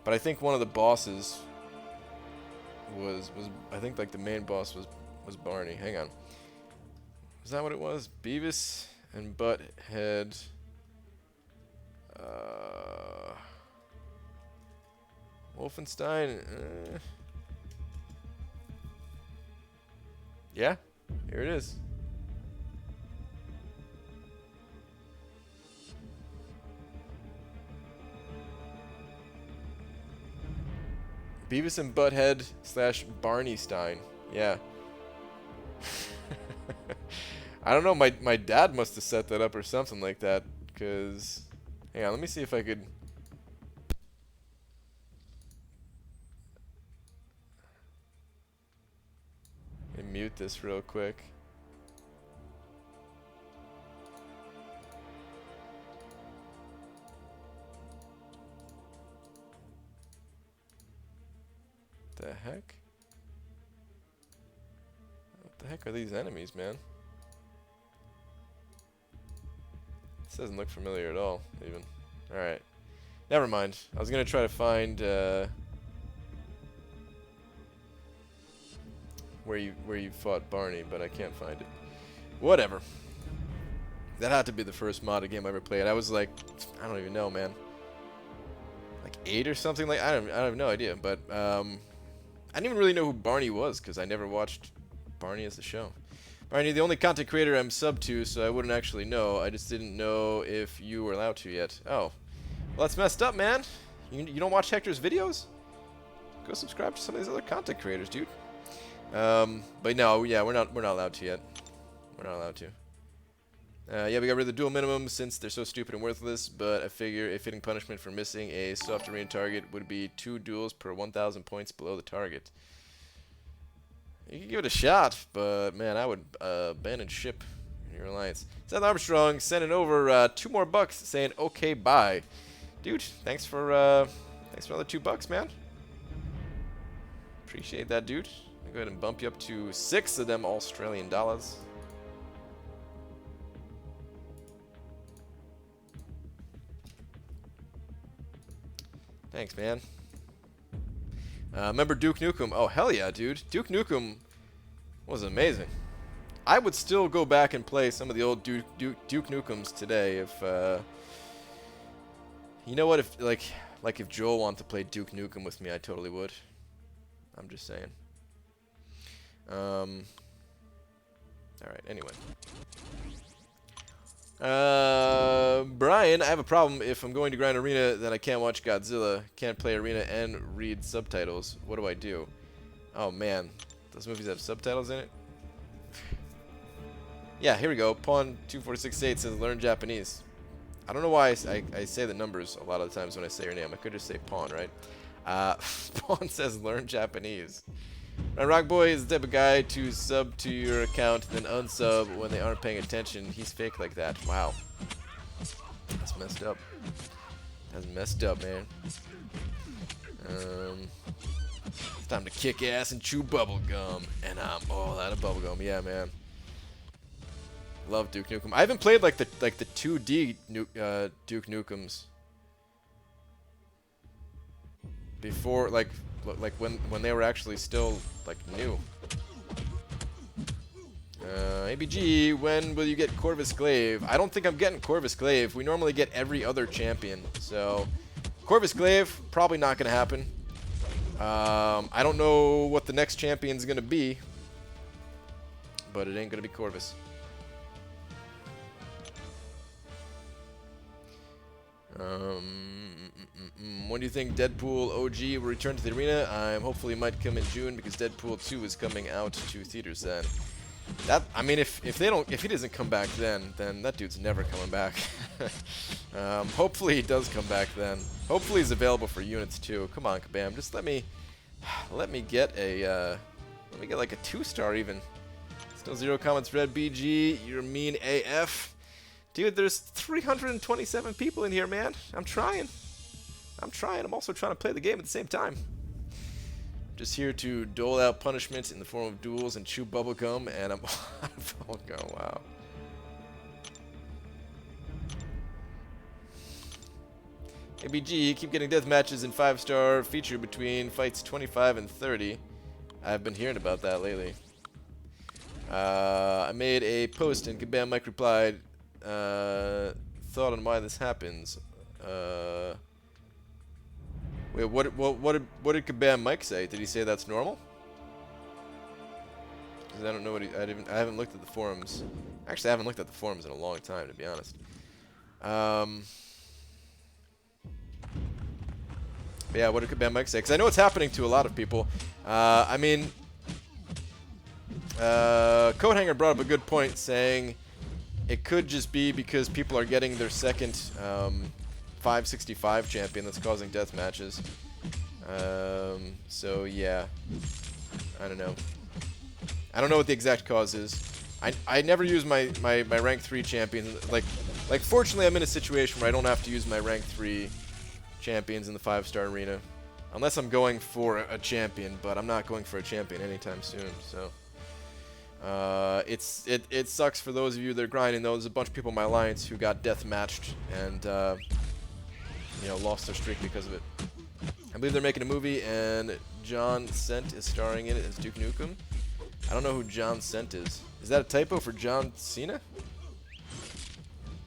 But I think one of the bosses was I think like the main boss was Barney. Hang on. Is that what it was? Beavis and Butthead. Wolfenstein. Yeah, here it is. Beavis and Butthead / Barney Stein. Yeah. I don't know. My dad must have set that up or something like that. Cause, hang on, let me see if I could. Let me mute this real quick. The heck? What the heck are these enemies, man? This doesn't look familiar at all, even. Alright. Never mind. I was gonna try to find where you fought Barney, but I can't find it. Whatever. That had to be the first modded game I ever played. I was like, I don't even know, man. Like 8 or something like. I have no idea, but I didn't even really know who Barney was because I never watched Barney as the show. Barney, the only content creator I'm sub to, so I wouldn't actually know. I just didn't know if you were allowed to yet. Oh, well, that's messed up, man. You don't watch Hector's videos? Go subscribe to some of these other content creators, dude. But no, yeah, we're not allowed to yet. We're not allowed to. Yeah, we got rid of the dual minimum since they're so stupid and worthless, but I figure a fitting punishment for missing a soft arena target would be 2 duels per 1,000 points below the target. You can give it a shot, but man, I would abandon ship in your alliance. Seth Armstrong sending over 2 more bucks saying okay bye. Dude, thanks for another $2, man. Appreciate that, dude. I'll go ahead and bump you up to 6 of them Australian dollars. Thanks, man. Remember Duke Nukem? Oh, hell yeah, dude. Duke Nukem was amazing. I would still go back and play some of the old Duke Nukems today if, you know what, if, like if Joel wanted to play Duke Nukem with me, I totally would. I'm just saying. Alright, anyway. Brian, I have a problem. If I'm going to grind arena, then I can't watch Godzilla, can't play arena and read subtitles. What do I do? Oh man, those movies have subtitles in it? Yeah, here we go. Pawn2468 says learn Japanese. I don't know why I say the numbers a lot of the times when I say your name. I could just say Pawn, right? Pawn says learn Japanese. Rock Boy is the type of guy to sub to your account then unsub when they aren't paying attention. He's fake like that. Wow. That's messed up. That's messed up, man. It's time to kick ass and chew bubble gum. And I'm all out of bubble gum. Yeah, man. Love Duke Nukem. I haven't played like the 2D Duke Nukems before, like when they were actually still like new. ABG, when will you get Corvus Glaive? I don't think I'm getting Corvus Glaive. We normally get every other champion, so Corvus Glaive probably not gonna happen. I don't know what the next champion's gonna be, but it ain't gonna be Corvus. When do you think Deadpool OG will return to the arena? Hopefully it might come in June because Deadpool 2 is coming out to theaters then. That, I mean, if he doesn't come back then that dude's never coming back. Hopefully he does come back then. Hopefully he's available for units too. Come on, Kabam, just let me get like a 2-star even. Still 0 comments. Red BG, you're mean AF. Dude, there's 327 people in here, man. I'm trying. I'm also trying to play the game at the same time. Just here to dole out punishment in the form of duels and chew bubblegum, and I'm out of bubblegum. Wow. ABG, you keep getting death matches in 5-star feature between fights 25 and 30. I've been hearing about that lately. I made a post and Kabam Mike replied, thought on why this happens. Wait, what did Kabam Mike say? Did he say that's normal? Because I don't know what I haven't looked at the forums. Actually, I haven't looked at the forums in a long time, to be honest. But yeah, what did Kabam Mike say? Because I know it's happening to a lot of people. I mean, Coathanger brought up a good point, saying it could just be because people are getting their second 565 champion that's causing death matches. So yeah, I don't know. I don't know what the exact cause is. I never use my rank 3 champion. Like fortunately I'm in a situation where I don't have to use my rank 3 champions in the 5-star arena. Unless I'm going for a champion, but I'm not going for a champion anytime soon, so it sucks for those of you that are grinding though. There's a bunch of people in my alliance who got death matched and you know, lost their streak because of it. I believe they're making a movie and John Cent is starring in it as Duke Nukem. I don't know who John Cent is. Is that a typo for John Cena?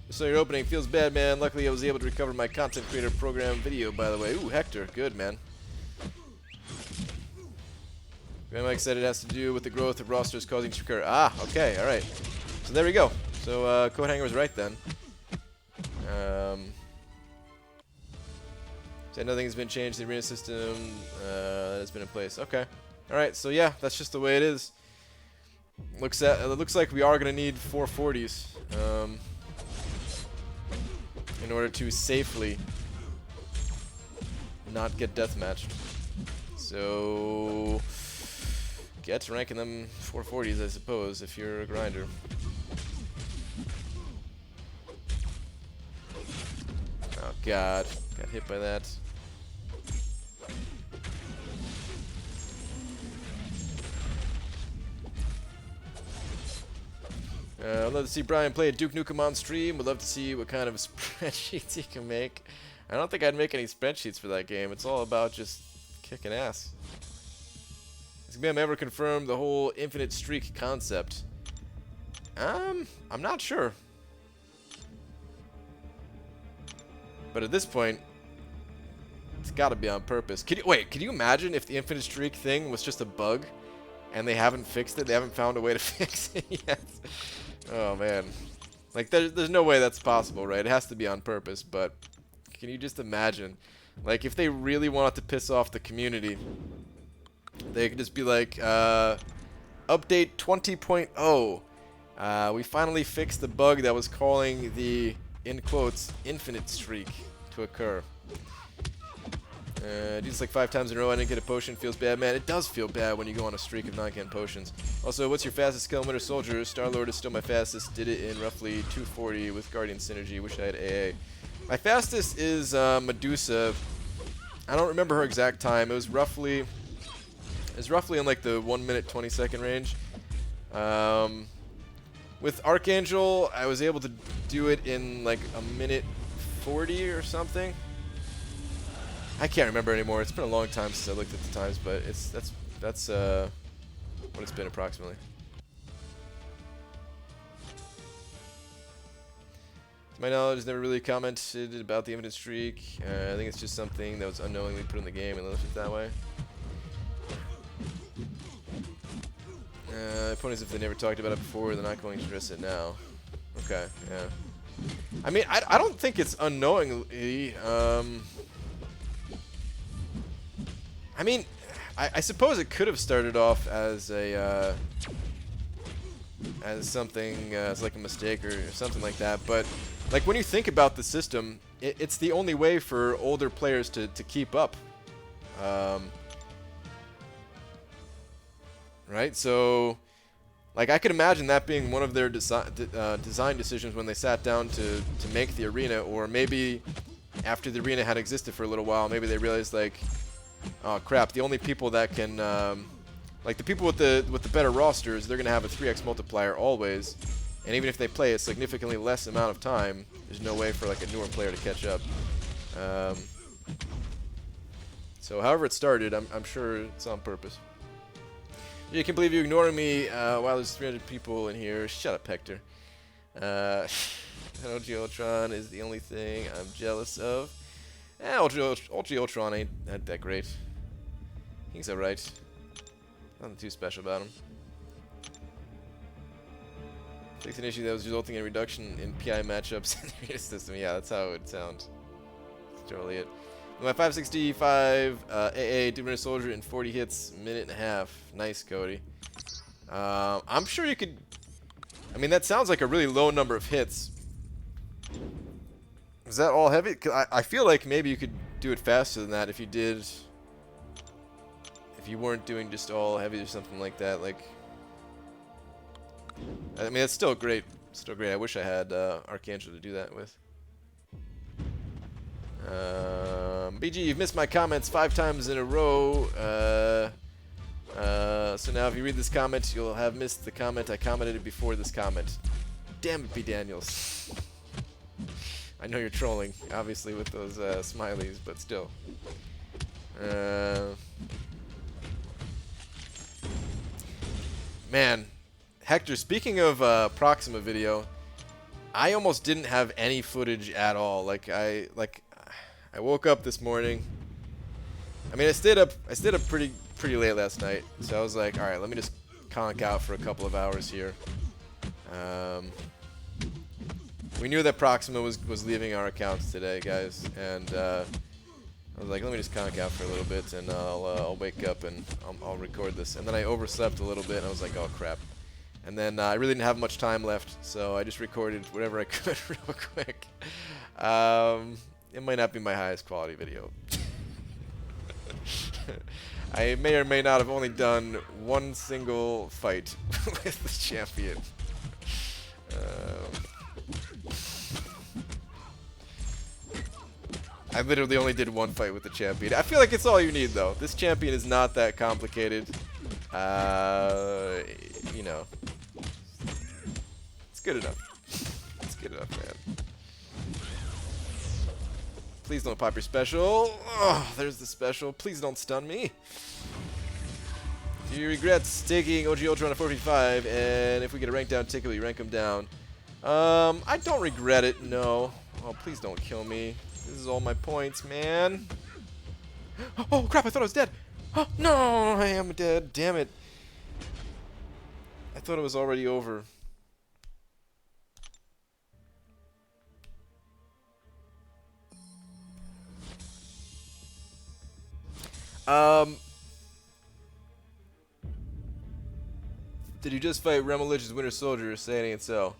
So your opening feels bad, man. Luckily I was able to recover my content creator program video, by the way. Ooh, Hector, good, man. Mike said it has to do with the growth of rosters causing Shakura. Ah, okay, alright. So there we go. So Coathanger was right then. Said nothing has been changed. The arena system that has been in place. Okay. Alright, so yeah, that's just the way it is. It looks like we are going to need 440s in order to safely not get deathmatched. So get ranking them 440s, I suppose, if you're a grinder. Oh god, got hit by that. I'd love to see Brian play a Duke Nukem on stream. Would love to see what kind of spreadsheets he can make. I don't think I'd make any spreadsheets for that game. It's all about just kicking ass. Has Kabam ever confirmed the whole infinite streak concept? I'm not sure. But at this point, it's got to be on purpose. Wait, can you imagine if the infinite streak thing was just a bug and they haven't fixed it? They haven't found a way to fix it yet. Oh man, like there's no way that's possible, right? It has to be on purpose. But can you just imagine, like if they really wanted to piss off the community, they could just be like, update 20.0. We finally fixed the bug that was calling the, in quotes, infinite streak to occur. Just like 5 times in a row I didn't get a potion. Feels bad, man. It does feel bad when you go on a streak of not getting potions. Also, what's your fastest skill in Winter Soldier? Star-Lord is still my fastest. Did it in roughly 240 with Guardian Synergy. Wish I had AA. My fastest is Medusa. I don't remember her exact time. It was roughly in like the 1 minute 20 second range. With Archangel, I was able to do it in like a minute 40 or something. I can't remember anymore. It's been a long time since I looked at the times, but that's what it's been approximately. To my knowledge, has never really commented about the infinite streak. I think it's just something that was unknowingly put in the game and left it that way. Opponents, if they never talked about it before, they're not going to address it now. Okay, yeah. I mean, I don't think it's unknowingly. I mean, I suppose it could have started off as a as something as like a mistake or something like that. But like when you think about the system, it's the only way for older players to keep up. Right? So, like, I could imagine that being one of their design decisions when they sat down to make the arena, or maybe after the arena had existed for a little while, maybe they realized, like, oh crap, the only people that can, like, the people with the better rosters, they're gonna have a 3x multiplier always, and even if they play a significantly less amount of time, there's no way for like a newer player to catch up. So, however it started, I'm sure it's on purpose. You can't believe you ignoring me while there's 300 people in here. Shut up, Hector. OG Ultron is the only thing I'm jealous of. OG Ultron ain't that great. He's alright. Nothing too special about him. Fixed an issue that was resulting in a reduction in PI matchups in the arena system. Yeah, that's how it would sound. That's totally it. My 565 AA, Winter Soldier in 40 hits, minute and a half. Nice, Cody. I'm sure you could... I mean, that sounds like a really low number of hits. Is that all heavy? 'Cause I feel like maybe you could do it faster than that if you did... If you weren't doing just all heavy or something like that. Like... I mean, it's still great. Still great. I wish I had Archangel to do that with. BG, you've missed my comments 5 times in a row. So now if you read this comment, you'll have missed the comment. I commented it before this comment. Damn it, B. Daniels. I know you're trolling, obviously, with those smileys, but still. Man, Hector, speaking of Proxima video, I almost didn't have any footage at all. I woke up this morning. I mean, I stayed up pretty late last night, so I was like, all right, let me just conk out for a couple of hours here. We knew that Proxima was leaving our accounts today, guys, and I was like, let me just conk out for a little bit, and I'll wake up and I'll record this. And then I overslept a little bit, and I was like, oh crap. And then I really didn't have much time left, so I just recorded whatever I could real quick. It might not be my highest quality video. I may or may not have only done one single fight with the champion. I literally only did one fight with the champion. I feel like it's all you need, though. This champion is not that complicated. You know. It's good enough. It's good enough, man. Please don't pop your special. Oh, there's the special. Please don't stun me. Do you regret taking OG Ultra on a 4v5? And if we get a rank down ticket, will you rank him down? I don't regret it, no. Oh, please don't kill me. This is all my points, man. Oh, crap, I thought I was dead. Oh, no, I am dead. Damn it. I thought it was already over. Did you just fight Remolich's Winter Soldier? Say it ain't so.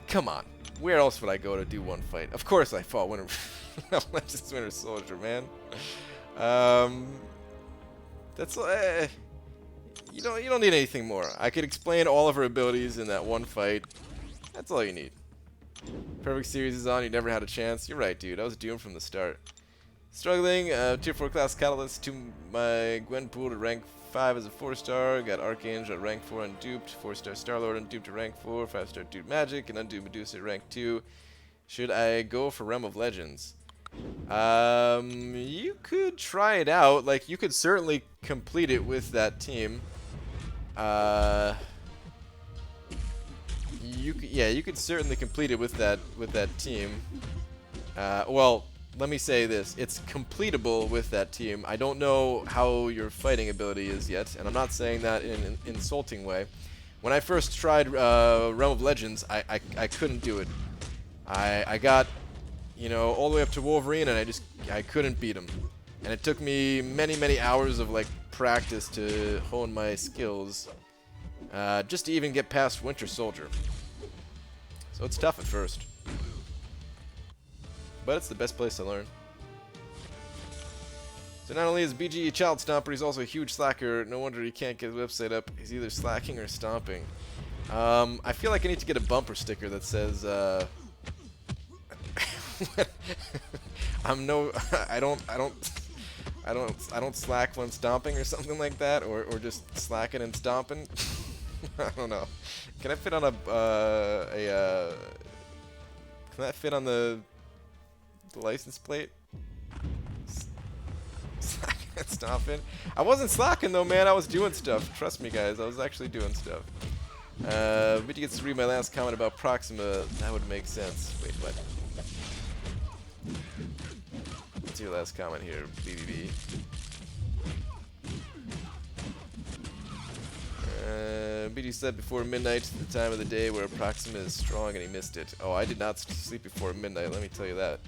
Come on. Where else would I go to do one fight? Of course I fought Remolich's Winter Soldier, man. That's you don't need anything more. I could explain all of her abilities in that one fight. That's all you need. Perfect series is on. You never had a chance. You're right, dude. I was doomed from the start. Struggling. Tier 4 class Catalyst to my Gwenpool to rank 5 as a 4-star. Got Archangel at rank 4 unduped. 4-star Starlord unduped to rank 4. 5-star Dude Magic and unduped Medusa at rank 2. Should I go for Realm of Legends? You could try it out. Like, you could certainly complete it with that team. You could certainly complete it with that team. Well, let me say this. It's completable with that team. I don't know how your fighting ability is yet, and I'm not saying that in an insulting way. When I first tried Realm of Legends, I couldn't do it. I got, you know, all the way up to Wolverine, and I couldn't beat him. And it took me many hours of, like, practice to hone my skills, just to even get past Winter Soldier. So it's tough at first. But it's the best place to learn. So not only is BG a child stomper, he's also a huge slacker. No wonder he can't get his website up. He's either slacking or stomping. I feel like I need to get a bumper sticker that says, I don't slack when stomping or something like that, or just slacking and stomping. I don't know. Can I fit on can that fit on the license plate? Slacking and stomping. I wasn't slacking though, man. I was doing stuff. Trust me, guys. I was actually doing stuff. But you get to read my last comment about Proxima. That would make sense. Wait, what? What's your last comment here, BBB? BD said before midnight, the time of the day where Proxima is strong, and he missed it. Oh, I did not sleep before midnight, let me tell you that.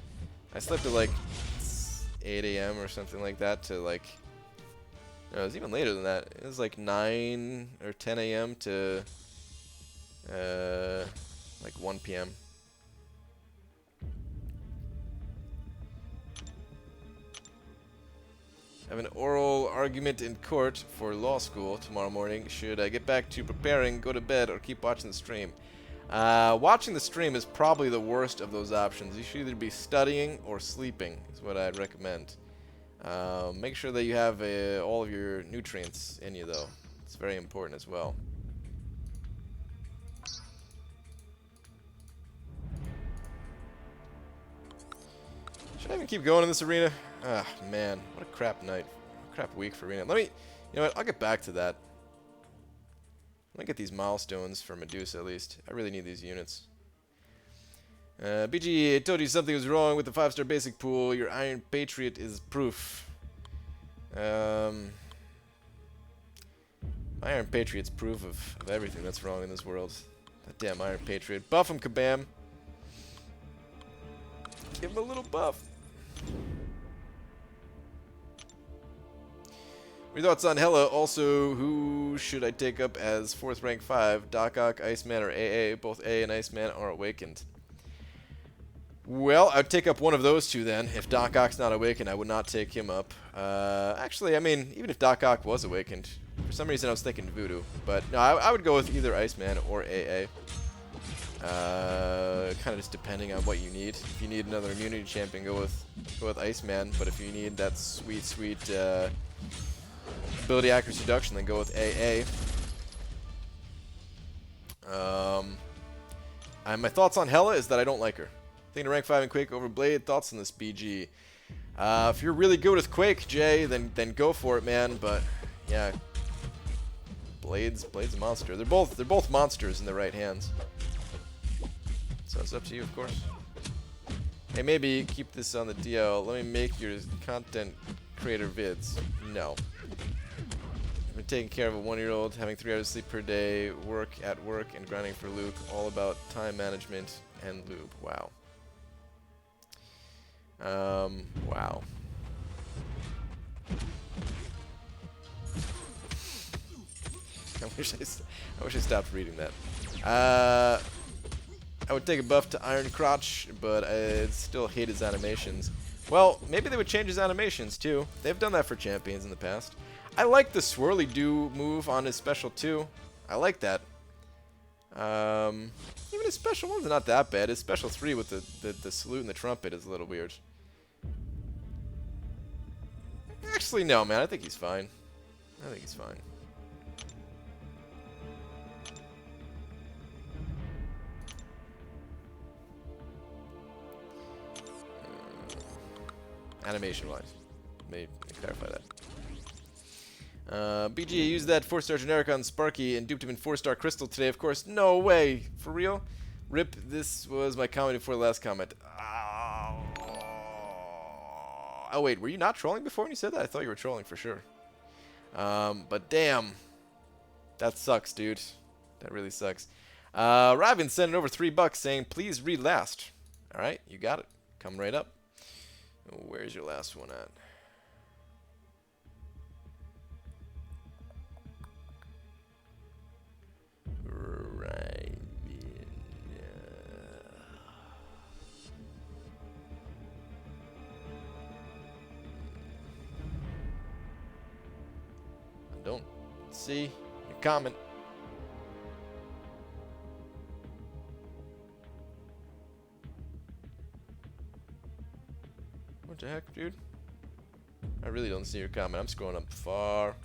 I slept at like 8 a.m. or something like that to like... No, it was even later than that. It was like 9 or 10 a.m. to like 1 p.m. I have an oral argument in court for law school tomorrow morning. Should I get back to preparing, go to bed, or keep watching the stream? Watching the stream is probably the worst of those options. You should either be studying or sleeping is what I'd recommend. Make sure that you have all of your nutrients in you, though. It's very important as well. Should I even keep going in this arena? Ah, man, what a crap night. Crap week for arena. You know what, I'll get back to that. Let me get these milestones for Medusa at least. I really need these units. BG, I told you something was wrong with the 5-star basic pool. Your Iron Patriot is proof. My Iron Patriot's proof of everything that's wrong in this world. That damn Iron Patriot. Buff him, Kabam. Give him a little buff. Your thoughts on Hela? Also, who should I take up as 4th rank 5? Doc Ock, Iceman, or AA? Both A and Iceman are awakened. Well, I'd take up one of those two then. If Doc Ock's not awakened, I would not take him up. Actually, I mean, even if Doc Ock was awakened, for some reason I was thinking Voodoo. But no, I would go with either Iceman or AA. Kind of just depending on what you need. If you need another immunity champion, go with Iceman. But if you need that sweet ability accuracy reduction, then go with AA. And my thoughts on Hela is that I don't like her. Thinking to rank 5 in Quake over Blade. Thoughts on this BG? If you're really good with Quake, Jay, then go for it, man. But yeah, Blade's a monster. They're both monsters in the right hands. So it's up to you, of course. Hey, maybe keep this on the DL. Let me make your content creator vids. No. I've been taking care of a 1-year-old, having 3 hours of sleep per day, work, and grinding for Luke. All about time management and lube. Wow. Wow. I wish I stopped reading that. I would take a buff to Iron Crotch, but I still hate his animations. Well, maybe they would change his animations too. They've done that for champions in the past. I like the Swirly Do move on his special too. I like that. Even his special one's not that bad. His special 3 with the salute and the trumpet is a little weird. Actually, no, man. I think he's fine. I think he's fine. Animation-wise. Let me clarify that. BG used that 4-star generic on Sparky and duped him in 4-star Crystal today, of course. No way! For real? RIP, this was my comment before the last comment. Oh. Oh, wait, were you not trolling before when you said that? I thought you were trolling for sure. But damn. That sucks, dude. That really sucks. Raven sending over $3 saying, please read last. All right, you got it. Come right up. Where's your last one at? Right. I don't see your comment. What the heck, dude? I really don't see your comment. I'm scrolling up far.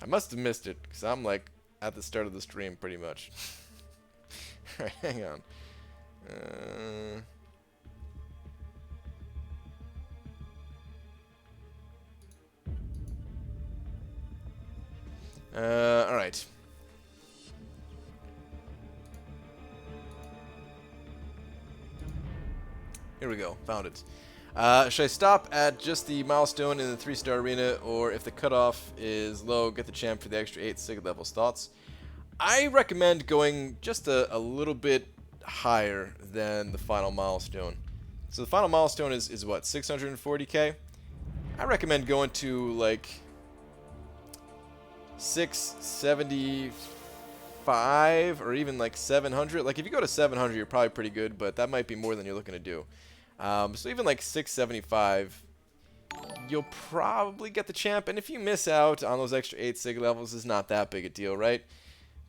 I must have missed it, because I'm like at the start of the stream pretty much. Alright, hang on. Alright. Here we go. Found it. Should I stop at just the milestone in the 3-star arena, or if the cutoff is low, get the champ for the extra 8 sig levels? Thoughts? I recommend going just a little bit higher than the final milestone. So the final milestone is what, 640k? I recommend going to like 675 or even like 700. Like if you go to 700, you're probably pretty good, but that might be more than you're looking to do. So even like 675, you'll probably get the champ. And if you miss out on those extra 8 sig levels, it's not that big a deal, right?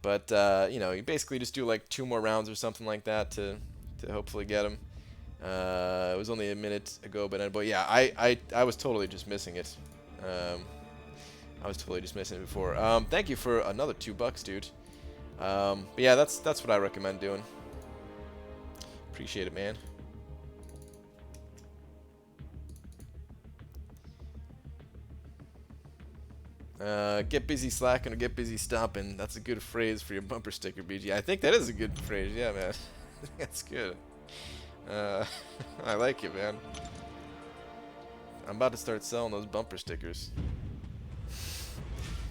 But you know, you basically just do like 2 more rounds or something like that to hopefully get him. It was only a minute ago, but yeah, I was totally just missing it. I was totally just missing it before. Thank you for another $2, dude. But yeah, that's what I recommend doing. Appreciate it, man. Get busy slacking or get busy stomping. That's a good phrase for your bumper sticker, BG. I think that is a good phrase. Yeah, man. That's good. I like it, man. I'm about to start selling those bumper stickers.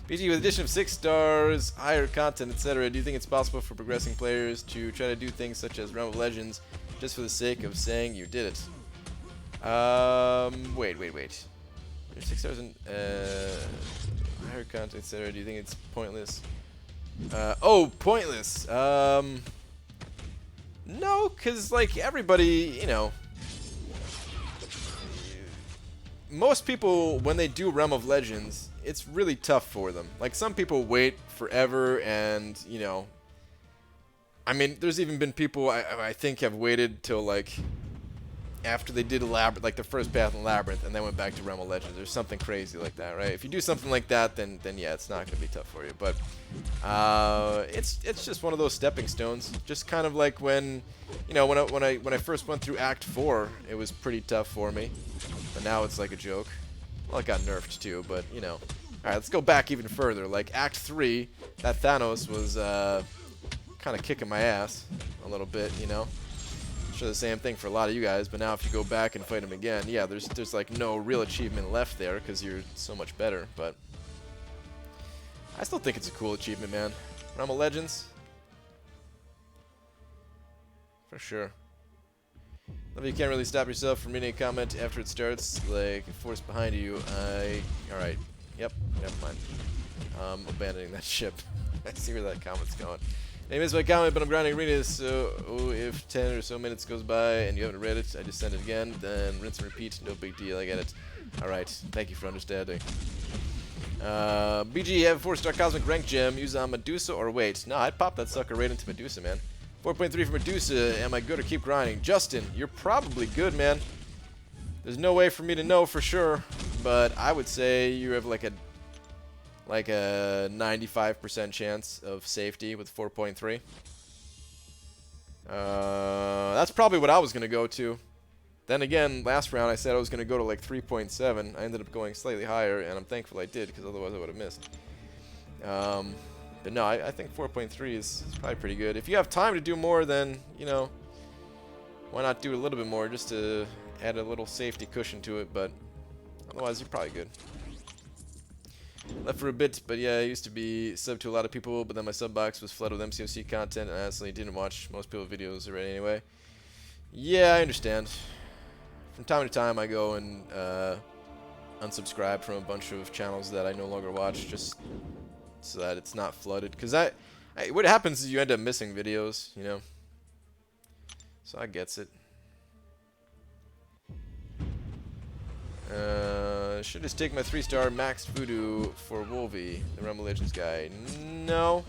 BG, with addition of 6 stars, higher content, etc., do you think it's possible for progressing players to try to do things such as Realm of Legends just for the sake of saying you did it? Wait. There's 6 stars in higher content, etc. Do you think it's pointless? Oh, pointless. No, because like everybody, you know, most people when they do Realm of Legends, it's really tough for them. Like some people wait forever, and you know, I mean, there's even been people I think have waited till like after they did Labyrinth, like the first path in Labyrinth, and then went back to Realm of Legends, or something crazy like that, right? If you do something like that, then yeah, it's not gonna be tough for you. But it's just one of those stepping stones. Just kind of like when, you know, when I first went through Act 4, it was pretty tough for me, but now it's like a joke. Well, it got nerfed too, but you know. All right, let's go back even further. Like Act 3, that Thanos was kind of kicking my ass a little bit, you know. Sure, the same thing for a lot of you guys, but now if you go back and fight him again, yeah, there's like no real achievement left there because you're so much better. But I still think it's a cool achievement, man. Realm of Legends, for sure. Love you can't really stop yourself from reading a comment after it starts, like force behind you. All right, yep, never mind. Abandoning that ship. I see where that comment's going. I missed my comment, but I'm grinding arenas, so if 10 or so minutes goes by and you haven't read it, I just send it again, then rinse and repeat, no big deal, I get it. Alright, thank you for understanding. BG, you have a 4-star Cosmic Rank Gem, use on Medusa or wait? No, I'd pop that sucker right into Medusa, man. 4.3 for Medusa, am I good or keep grinding? Justin, you're probably good, man. There's no way for me to know for sure, but I would say you have like a 95% chance of safety with 4.3. That's probably what I was going to go to. Then again, last round I said I was going to go to like 3.7. I ended up going slightly higher, and I'm thankful I did, because otherwise I would have missed. But no, I think 4.3 is probably pretty good. If you have time to do more, then, you know, why not do a little bit more just to add a little safety cushion to it, but otherwise you're probably good. Left for a bit, but yeah, I used to be sub to a lot of people, but then my sub box was flooded with MCOC content, and I honestly didn't watch most people's videos already anyway. Yeah, I understand. From time to time I go and unsubscribe from a bunch of channels that I no longer watch, just so that it's not flooded. Because what happens is you end up missing videos, you know. So I gets it. Should just take my 3-star maxed voodoo for Wolvie, the Rumble Legends guy. No.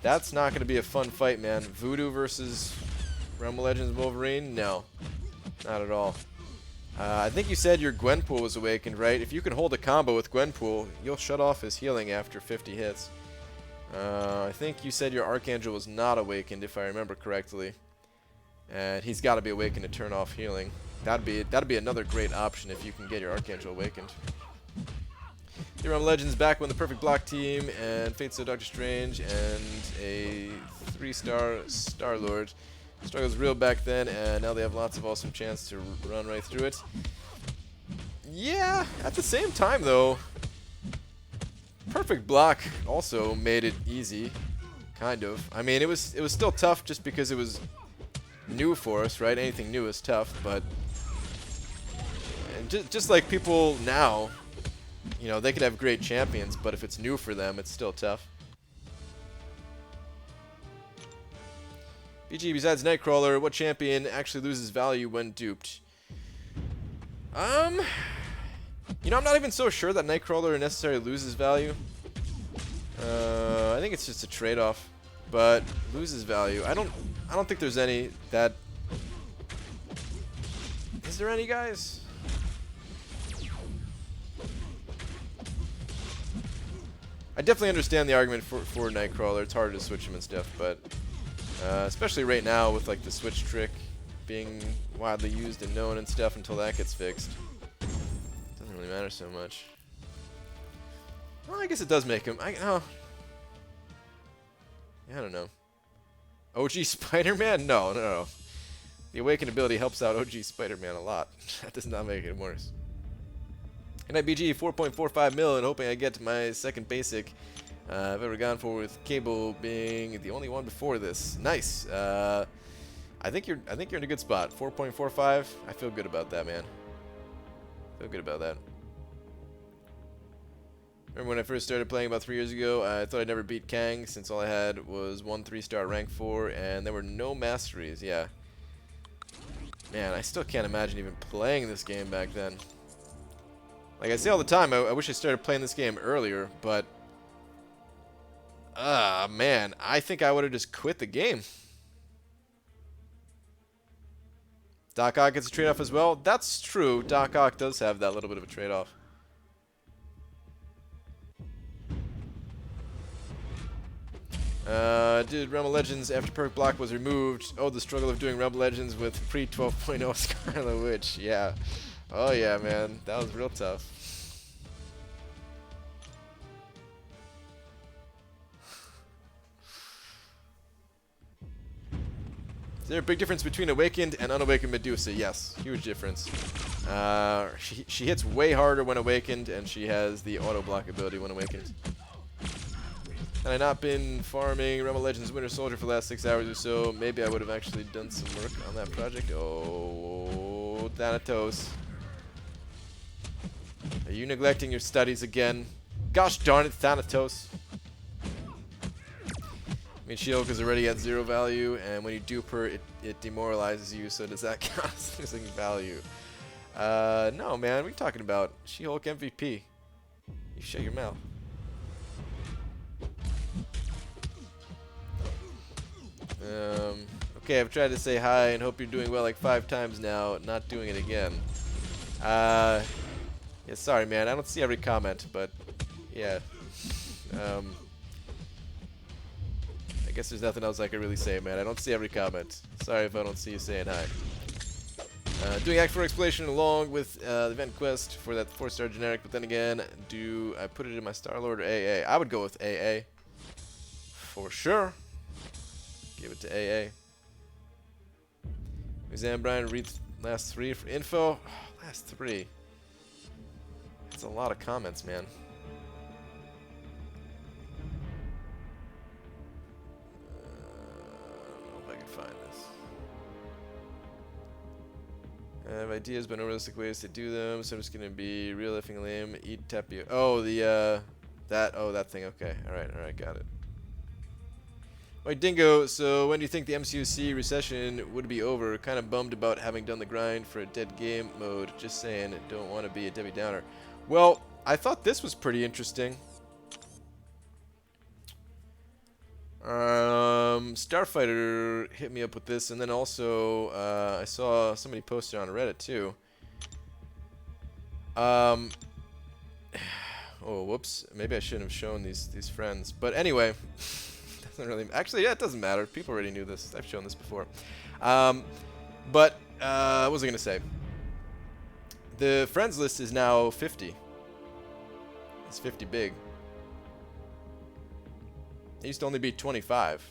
That's not going to be a fun fight, man. Voodoo versus Rumble Legends Wolverine? No. Not at all. I think you said your Gwenpool was awakened, right? If you can hold a combo with Gwenpool, you'll shut off his healing after 50 hits. I think you said your Archangel was not awakened, if I remember correctly. And he's got to be awakened to turn off healing. That'd be another great option if you can get your Archangel awakened. The Realm Legends back with the perfect block team, and Fate's Doctor Strange, and a 3-star Star-Lord. Struggles real back then, and now they have lots of awesome chance to run right through it. Yeah, at the same time though, perfect block also made it easy, kind of. I mean, it was still tough just because it was new for us, right? Anything new is tough, but just like people now, you know, they could have great champions, but if it's new for them, it's still tough. BG, besides Nightcrawler, what champion actually loses value when duped? You know, I'm not even so sure that Nightcrawler necessarily loses value. I think it's just a trade-off, but loses value. I don't think there's any that. Is there any, guys? I definitely understand the argument for Nightcrawler. It's harder to switch him and stuff, but especially right now with like the switch trick being widely used and known and stuff, until that gets fixed, doesn't really matter so much. Well, I guess it does make him. Yeah, I don't know. OG Spider-Man? No. The Awakened ability helps out OG Spider-Man a lot. That does not make it worse. Good night, BG. 4.45 mil, and hoping I get to my second basic I've ever gone for, with Cable being the only one before this. Nice. I think you're in a good spot. 4.45. I feel good about that, man. Feel good about that. Remember when I first started playing about 3 years ago, I thought I'd never beat Kang, since all I had was one 3-star rank 4, and there were no masteries. Yeah. Man, I still can't imagine even playing this game back then. Like I say all the time, I wish I started playing this game earlier, but man, I think I would have just quit the game. Doc Ock gets a trade-off as well. That's true. Doc Ock does have that little bit of a trade-off. Did Realm of Legends after Perfect Block was removed? Oh, the struggle of doing Realm of Legends with pre-12.0 Scarlet Witch. Yeah. Oh yeah, man. That was real tough. Is there a big difference between Awakened and Unawakened Medusa? Yes, huge difference. She hits way harder when Awakened, and she has the auto block ability when Awakened. Had I not been farming Realm of Legends Winter Soldier for the last 6 hours or so, maybe I would have actually done some work on that project. Oh, Thanatos. Are you neglecting your studies again? Gosh darn it, Thanatos. I mean, She-Hulk is already at 0 value, and when you dupe her, it demoralizes you, so does that count as losing value? No, man, what are you talking about? She-Hulk MVP. You shut your mouth. Okay, I've tried to say hi and hope you're doing well like 5 times now, not doing it again. Yeah, sorry, man, I don't see every comment, but yeah. I guess there's nothing else I can really say, man. I don't see every comment. Sorry if I don't see you saying hi. Doing Act 4 exploration along with the event quest for that 4-star generic, but then again, do I put it in my Star-Lord or AA? I would go with AA. For sure. Give it to AA. Museum Brian, read last 3 for info. Oh, last 3. That's a lot of comments, man. I don't know if I can find this. I have ideas but no realistic ways to do them, so I'm just gonna be real effing lame. Eat tapioca. Oh, that thing. Okay, all right, got it. Wait, Dingo. So when do you think the MCUC recession would be over? Kind of bummed about having done the grind for a dead game mode. Just saying, don't want to be a Debbie Downer. Well, I thought this was pretty interesting. Starfighter hit me up with this, and then also I saw somebody posted on Reddit too. Oh, whoops. Maybe I shouldn't have shown these friends. But anyway, doesn't really. Actually, yeah, it doesn't matter. People already knew this. I've shown this before. But what was I gonna say? The friends list is now 50. It's 50 big. It used to only be 25.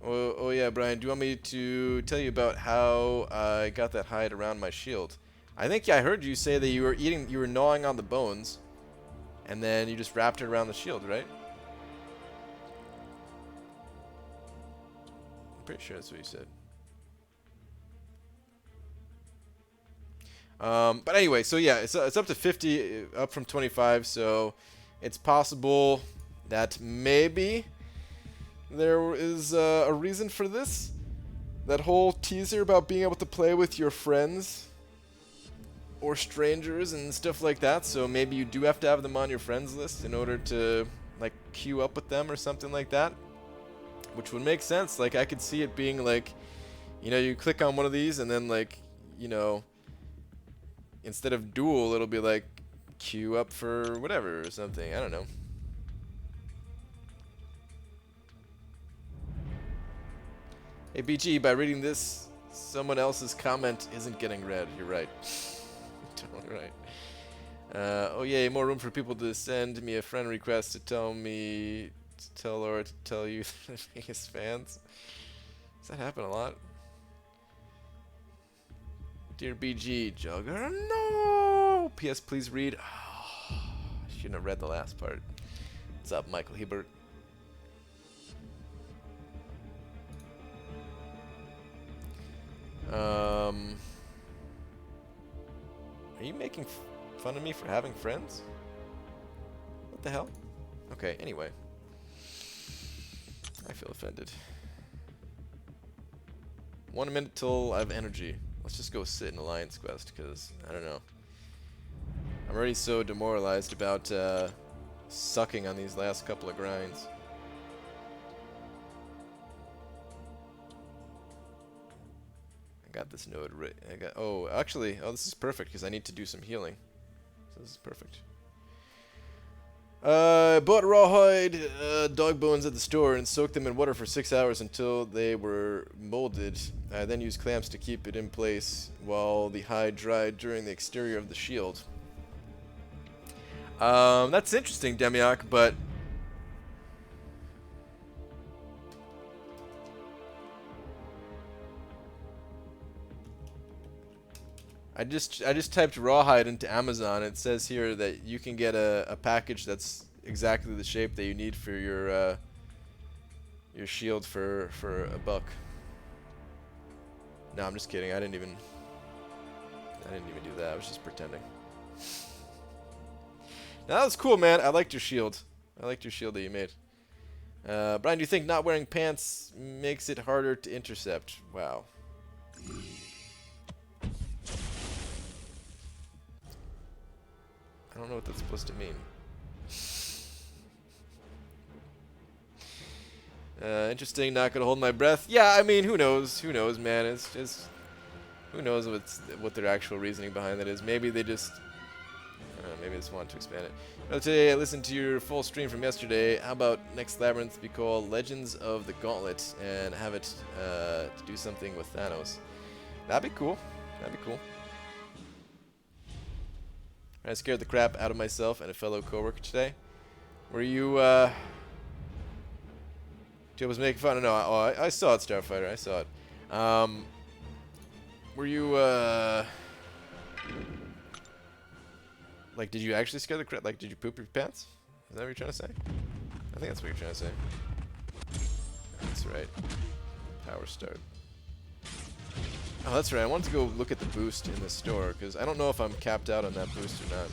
Oh yeah, Brian, do you want me to tell you about how I got that hide around my shield? I think I heard you say that you were gnawing on the bones, and then you just wrapped it around the shield, right? I'm pretty sure that's what you said. But anyway, so yeah, it's up to 50, up from 25, so it's possible that maybe there is a reason for this. That whole teaser about being able to play with your friends or strangers and stuff like that, so maybe you do have to have them on your friends list in order to, like, queue up with them or something like that. Which would make sense. Like, I could see it being like, you know, you click on one of these and then, like, you know, instead of duel, it'll be like queue up for whatever or something. I don't know. Hey BG, by reading this, someone else's comment isn't getting read. You're right. Totally right. Oh yay, more room for people to send me a friend request to tell me to tell or to tell you the biggest fans. Does that happen a lot? Dear BG, Jugger, no! P.S. Please read. Oh, I shouldn't have read the last part. What's up, Michael Hebert? Are you making fun of me for having friends? What the hell? Okay, anyway. I feel offended. 1 minute till I have energy. Let's just go sit in Alliance Quest, because, I don't know. I'm already so demoralized about sucking on these last couple of grinds. I got this node right. Actually, this is perfect, because I need to do some healing. So this is perfect. Bought rawhide dog bones at the store and soaked them in water for 6 hours until they were molded. I then used clamps to keep it in place while the hide dried during the exterior of the shield. That's interesting, Demiok, but I just typed rawhide into Amazon. It says here that you can get a package that's exactly the shape that you need for your shield for $1. No, I'm just kidding. I didn't even do that. I was just pretending. No, that was cool, man. I liked your shield. I liked your shield that you made. Brian, do you think not wearing pants makes it harder to intercept? Wow. I don't know what that's supposed to mean. Interesting, not gonna hold my breath. Yeah, I mean, who knows? Who knows, man? It's just... Who knows what their actual reasoning behind that is. Maybe they just... I don't Maybe I just wanted to expand it. Well, today I listened to your full stream from yesterday. How about next labyrinth be called Legends of the Gauntlet and have it to do something with Thanos? That'd be cool. That'd be cool. I scared the crap out of myself and a fellow coworker today. Were you, Joe was making fun? No, I saw it, Starfighter. I saw it. Were you, like, did you actually scare the crap? Like, did you poop your pants? Is that what you're trying to say? I think that's what you're trying to say. That's right. Power start. Oh, that's right. I wanted to go look at the boost in the store, because I don't know if I'm capped out on that boost or not.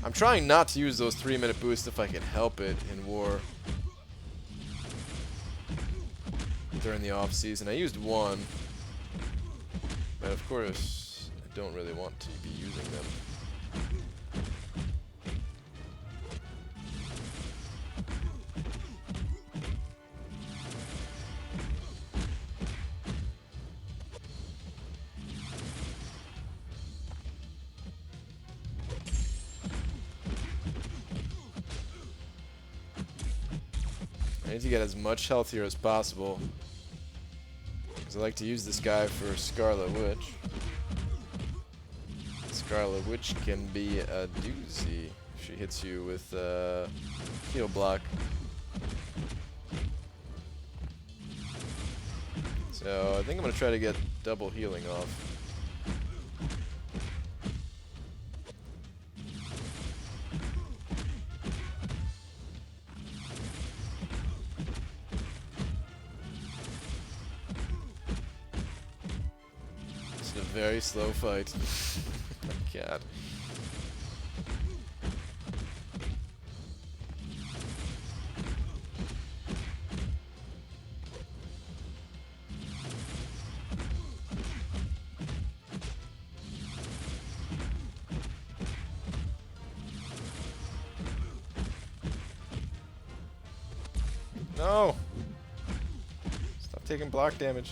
I'm trying not to use those 3-minute boosts if I can help it in war. During the off-season. I used one. But of course, I don't really want to be using them. I need to get as much health here as possible, because I like to use this guy for Scarlet Witch. Scarlet Witch can be a doozy if she hits you with heal block. So I think I'm going to try to get double healing off. Very slow fight. Oh my god. No! Stop taking block damage.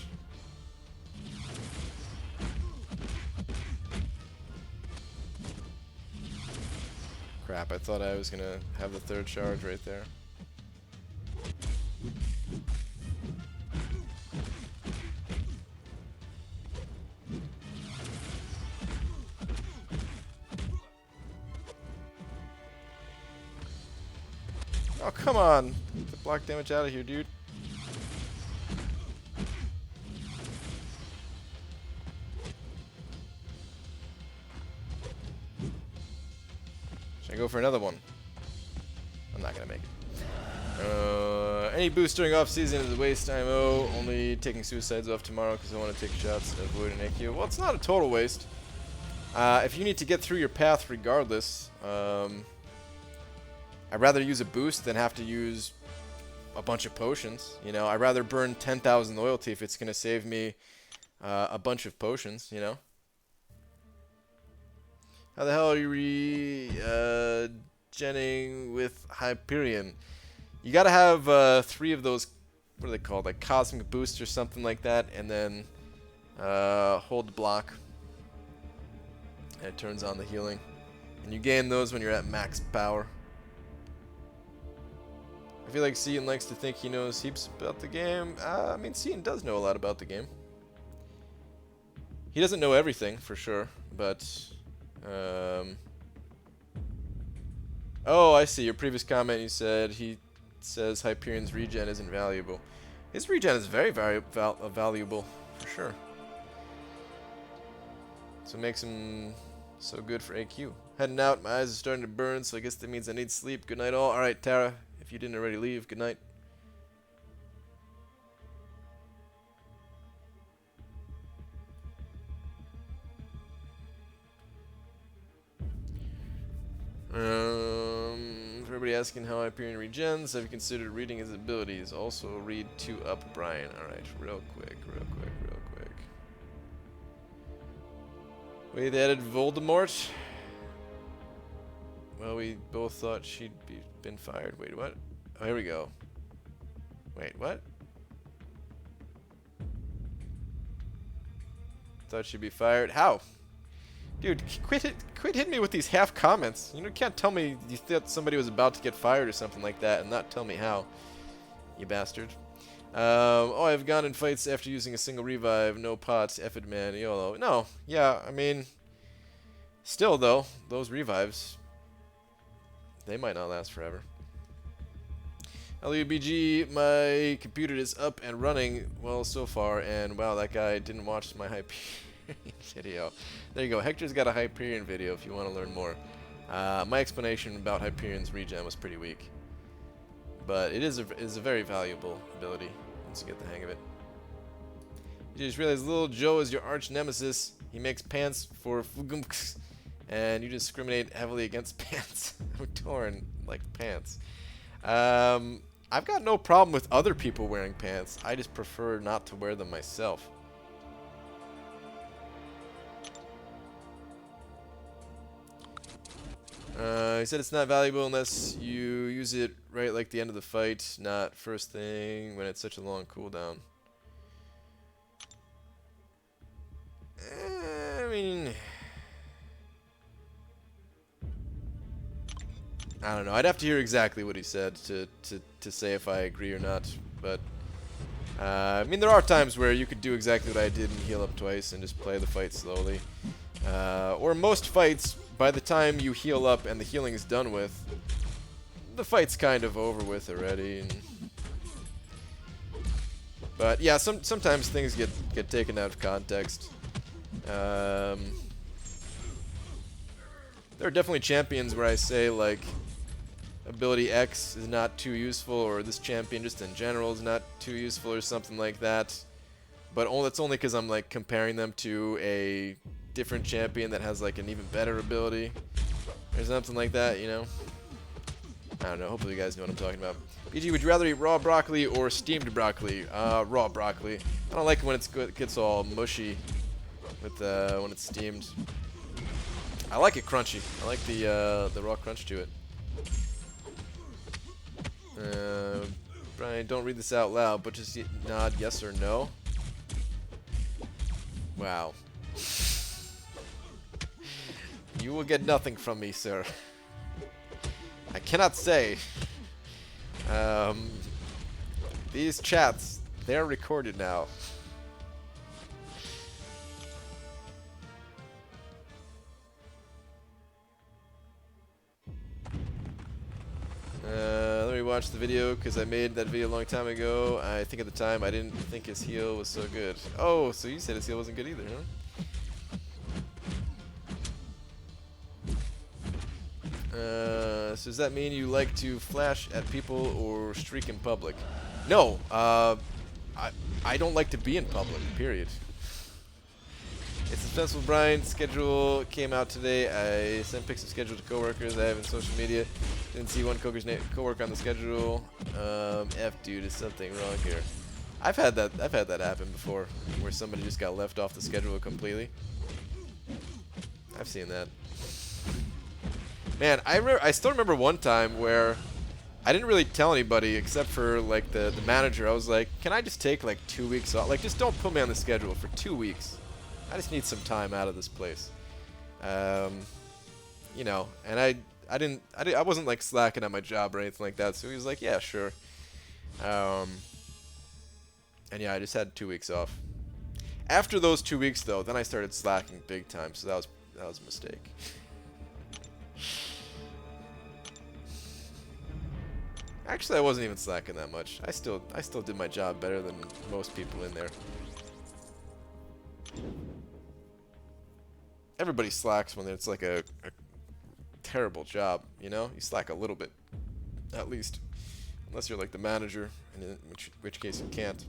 Crap, I thought I was gonna have the third charge right there. Oh, come on! Get the block damage out of here, dude. Should I go for another one? I'm not gonna make it. Any boost during off season is a waste. IMO. Only taking suicides off tomorrow because I want to take shots and avoid an AQ. Well, it's not a total waste. If you need to get through your path regardless, I'd rather use a boost than have to use a bunch of potions. You know, I'd rather burn 10,000 loyalty if it's gonna save me a bunch of potions. You know. How the hell are you genning with Hyperion? You gotta have 3 of those, what are they called, like Cosmic Boost or something like that, and then hold the block. And it turns on the healing. And you gain those when you're at max power. I feel like Cian likes to think he knows heaps about the game. I mean, Cian does know a lot about the game. He doesn't know everything, for sure, but... Oh, I see. Your previous comment, you said he says Hyperion's regen isn't valuable. His regen is very valuable, for sure. So it makes him so good for AQ. Heading out, my eyes are starting to burn, so I guess that means I need sleep. Good night all. Alright, Tara, if you didn't already leave, good night. For everybody asking how Hyperion regens, have you considered reading his abilities? Also read 2 up Brian. Alright, real quick. We added Voldemort. Well, we both thought she'd been fired. Wait, what? Oh, here we go. Wait, what? Thought she'd be fired. How? Dude, quit hitting me with these half comments. You can't tell me you thought somebody was about to get fired or something like that and not tell me how. You bastard. Oh, I've gone in fights after using a single revive. No pots, effed man, YOLO. No, yeah, I mean, still though, those revives, they might not last forever. LUBG, my computer is up and running well so far, and wow, that guy didn't watch my Hyperion video. There you go, Hector's got a Hyperion video if you want to learn more. My explanation about Hyperion's regen was pretty weak, but it is a very valuable ability once you get the hang of it. You just realized Little Joe is your arch nemesis. He makes pants for Fugumks, and you discriminate heavily against pants. I'm torn like pants. I've got no problem with other people wearing pants. I just prefer not to wear them myself. He said it's not valuable unless you use it right like the end of the fight, not first thing when it's such a long cooldown. I mean, I don't know. I'd have to hear exactly what he said to say if I agree or not. But I mean, there are times where you could do exactly what I did and heal up twice and just play the fight slowly. Or most fights, by the time you heal up and the healing is done with, the fight's kind of over with already. But yeah, sometimes things get taken out of context. There are definitely champions where I say, like, ability X is not too useful, or this champion just in general is not too useful, or something like that. But that's only because I'm, like, comparing them to a different champion that has, like, an even better ability, or something like that, you know? I don't know, hopefully you guys know what I'm talking about. BG, would you rather eat raw broccoli or steamed broccoli? Raw broccoli. I don't like it when it gets all mushy with when it's steamed. I like it crunchy. I like the raw crunch to it. Brian, don't read this out loud, but just nod yes or no. Wow. You will get nothing from me, sir. I cannot say. These chats, they're recorded now. Let me watch the video because I made that video a long time ago. I think at the time I didn't think his heal was so good. Oh, so you said his heal wasn't good either, huh? So does that mean you like to flash at people or streak in public? No, I don't like to be in public, period. It's suspenseful, Brian. Schedule came out today. I sent pics of schedule to coworkers I have in social media. Didn't see one coworker on the schedule. Dude, is something wrong here? I've had that happen before, where somebody just got left off the schedule completely. I've seen that. Man, I still remember one time where I didn't really tell anybody except for like the manager. I was like, can I just take like 2 weeks off? Like, just don't put me on the schedule for 2 weeks. I just need some time out of this place. You know, and I wasn't like slacking at my job or anything like that. So he was like, yeah, sure. And yeah, I just had 2 weeks off. After those 2 weeks though, then I started slacking big time. So that was a mistake. Actually, I wasn't even slacking that much. I still did my job better than most people in there. Everybody slacks when it's like a terrible job, you know? You slack a little bit, at least. Unless you're like the manager, in which case you can't.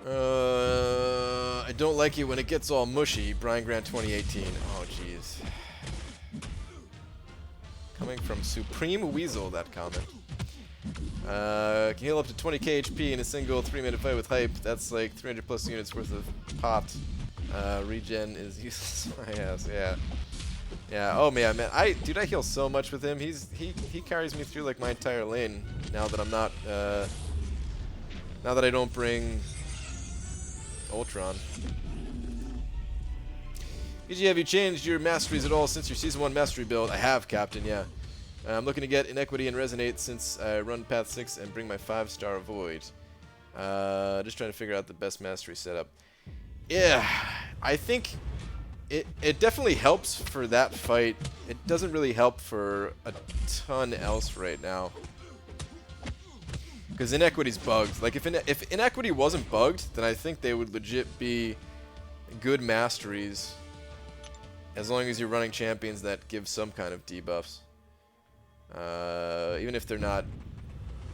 I don't like it when it gets all mushy. Brian Grant 2018. Oh, jeez. Coming from Supreme Weasel, that comment. Can heal up to 20k HP in a single 3-minute fight with hype. That's like 300 plus units worth of pot. Regen is useless. My ass, yeah. Yeah, oh man, dude, I heal so much with him. He carries me through like my entire lane now that I'm not, now that I don't bring Ultron. BG, have you changed your masteries at all since your Season 1 mastery build? I have, Captain, yeah. I'm looking to get Inequity and Resonate since I run Path 6 and bring my 5-star Void. Just trying to figure out the best mastery setup. Yeah, I think it definitely helps for that fight. It doesn't really help for a ton else right now. Because Inequity's bugged. Like, if Inequity wasn't bugged, then I think they would legit be good masteries. As long as you're running champions that give some kind of debuffs. Even if they're not...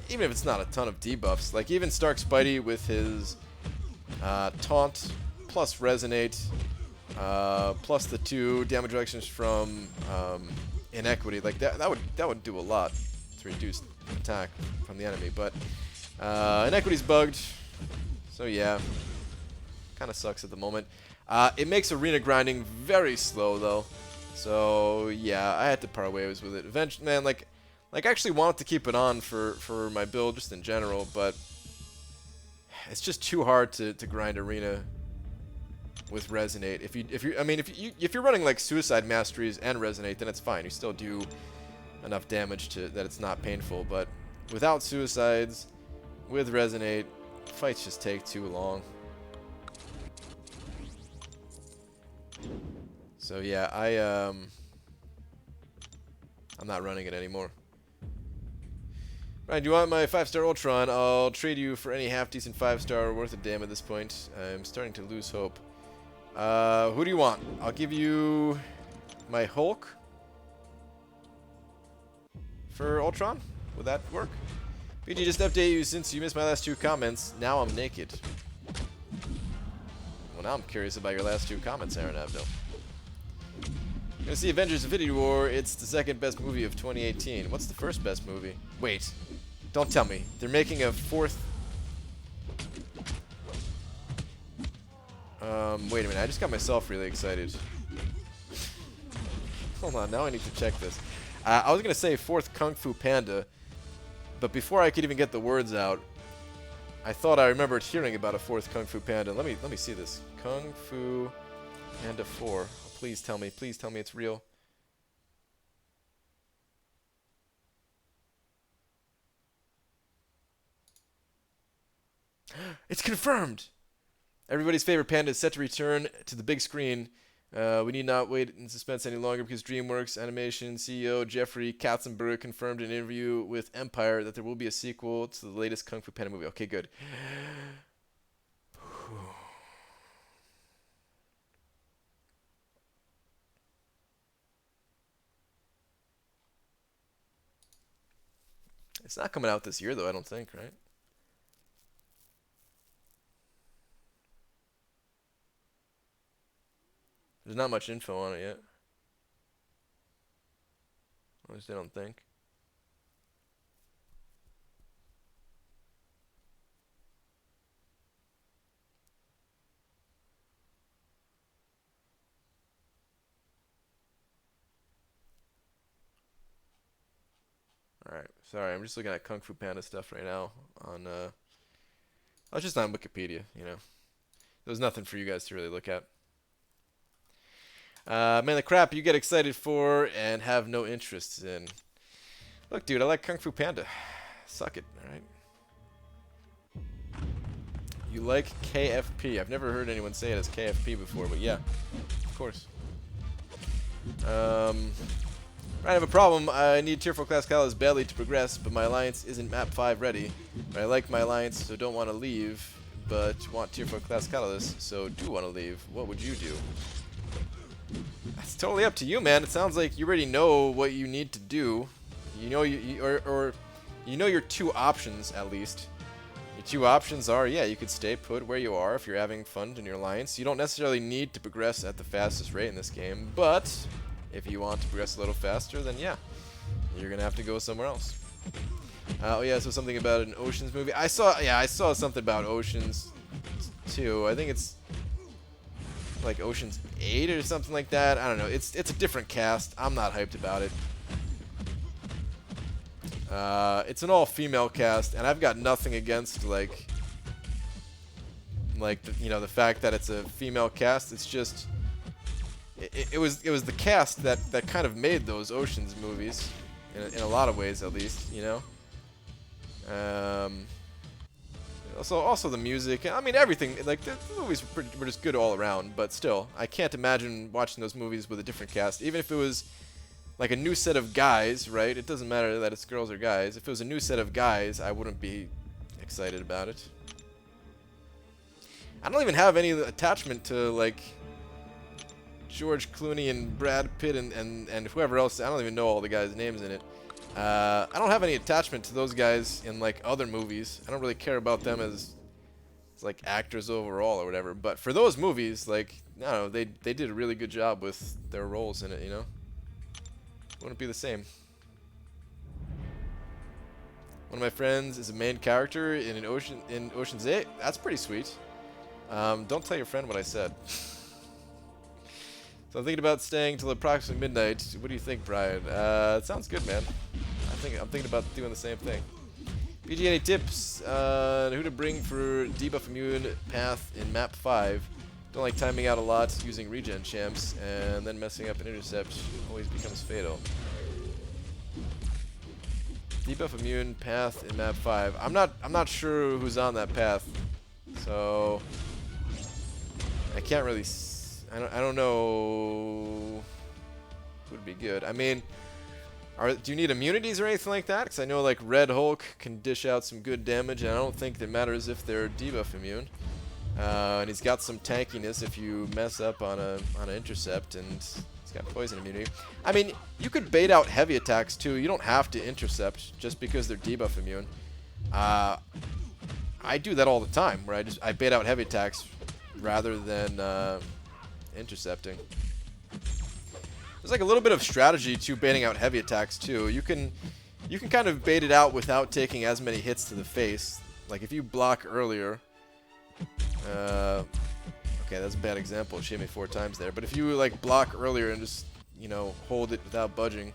Even if it's not a ton of debuffs. Like, even Stark Spidey with his Taunt plus Resonate plus the 2 damage reductions from Inequity. Like, that would do a lot to reduce attack from the enemy. But Inequity's bugged. So, yeah. Kind of sucks at the moment. It makes arena grinding very slow, though. So, yeah, I had to part ways with it. Eventually, man, like I actually wanted to keep it on for my build, just in general, but it's just too hard to grind arena with Resonate. If you're running, like, Suicide Masteries and Resonate, then it's fine. You still do enough damage that it's not painful, but without Suicides, with Resonate, fights just take too long. So yeah, I'm not running it anymore. Right, do you want my 5-star Ultron? I'll trade you for any half-decent 5-star worth of damn at this point. I'm starting to lose hope. Who do you want? I'll give you my Hulk for Ultron. Would that work? BG, just update you since you missed my last 2 comments. Now I'm naked. Well, now I'm curious about your last 2 comments, Aaron Abdo. Gonna see Avengers Infinity War. It's the 2nd best movie of 2018. What's the 1st best movie? Wait. Don't tell me. They're making a 4th... wait a minute. I just got myself really excited. Hold on. Now I need to check this. I was gonna say 4th Kung Fu Panda, but before I could even get the words out, I thought I remembered hearing about a 4th Kung Fu Panda. Let me see this. Kung Fu Panda 4. Please tell me it's real. It's confirmed! Everybody's favorite panda is set to return to the big screen. We need not wait in suspense any longer because DreamWorks Animation CEO Jeffrey Katzenberg confirmed in an interview with Empire that there will be a sequel to the latest Kung Fu Panda movie. Okay, good. It's not coming out this year, though, I don't think, right? There's not much info on it yet. At least I don't think. Alright, sorry, I'm just looking at Kung Fu Panda stuff right now on, I was just on Wikipedia, you know. There was nothing for you guys to really look at. Man, the crap you get excited for and have no interest in. Look, dude, I like Kung Fu Panda. Suck it, alright? You like KFP. I've never heard anyone say it as KFP before, but yeah, of course. I have a problem. I need Tier 4 class Catalyst badly to progress, but my alliance isn't map 5 ready. But I like my alliance, so don't want to leave, but want Tier 4 class Catalyst, so do want to leave. What would you do? That's totally up to you, man. It sounds like you already know what you need to do. You know you know your 2 options at least. Your 2 options are, yeah, you could stay put where you are if you're having fun in your alliance. You don't necessarily need to progress at the fastest rate in this game, but if you want to progress a little faster, then yeah, you're gonna have to go somewhere else. Oh yeah, so something about an Oceans movie. I saw something about Oceans too. I think it's like Oceans 8 or something like that. I don't know. It's a different cast. I'm not hyped about it. It's an all-female cast, and I've got nothing against like Like, you know, the fact that it's a female cast, it's just... It was the cast that kind of made those Oceans movies, in a lot of ways at least, you know? Also the music, I mean everything, like the movies were just good all around, but still, I can't imagine watching those movies with a different cast, even if it was like a new set of guys, right? It doesn't matter that it's girls or guys. If it was a new set of guys, I wouldn't be excited about it. I don't even have any attachment to like George Clooney and Brad Pitt and whoever else. I don't even know all the guys' names in it. I don't have any attachment to those guys in like other movies. I don't really care about them as like actors overall or whatever. But for those movies, like, I don't know, they did a really good job with their roles in it, you know? Wouldn't be the same. One of my friends is a main character in Ocean's 8. That's pretty sweet. Don't tell your friend what I said. So I'm thinking about staying till approximately midnight. What do you think, Brian? It sounds good, man. I'm thinking about doing the same thing. BG, any tips on who to bring for debuff immune path in map 5? Don't like timing out a lot using regen champs, and then messing up an intercept always becomes fatal. Debuff immune path in map 5. I'm not sure who's on that path, so I can't really. I don't know who would be good. I mean, do you need immunities or anything like that? Because I know like Red Hulk can dish out some good damage, and I don't think it matters if they're debuff immune. And he's got some tankiness if you mess up on an intercept, and he's got poison immunity. I mean, you could bait out heavy attacks too. You don't have to intercept just because they're debuff immune. I do that all the time, where I bait out heavy attacks rather than intercepting. There's like a little bit of strategy to baiting out heavy attacks too. You can kind of bait it out without taking as many hits to the face. Like if you block earlier. Okay, that's a bad example. She hit me 4 times there. But if you like block earlier and just, you know, hold it without budging,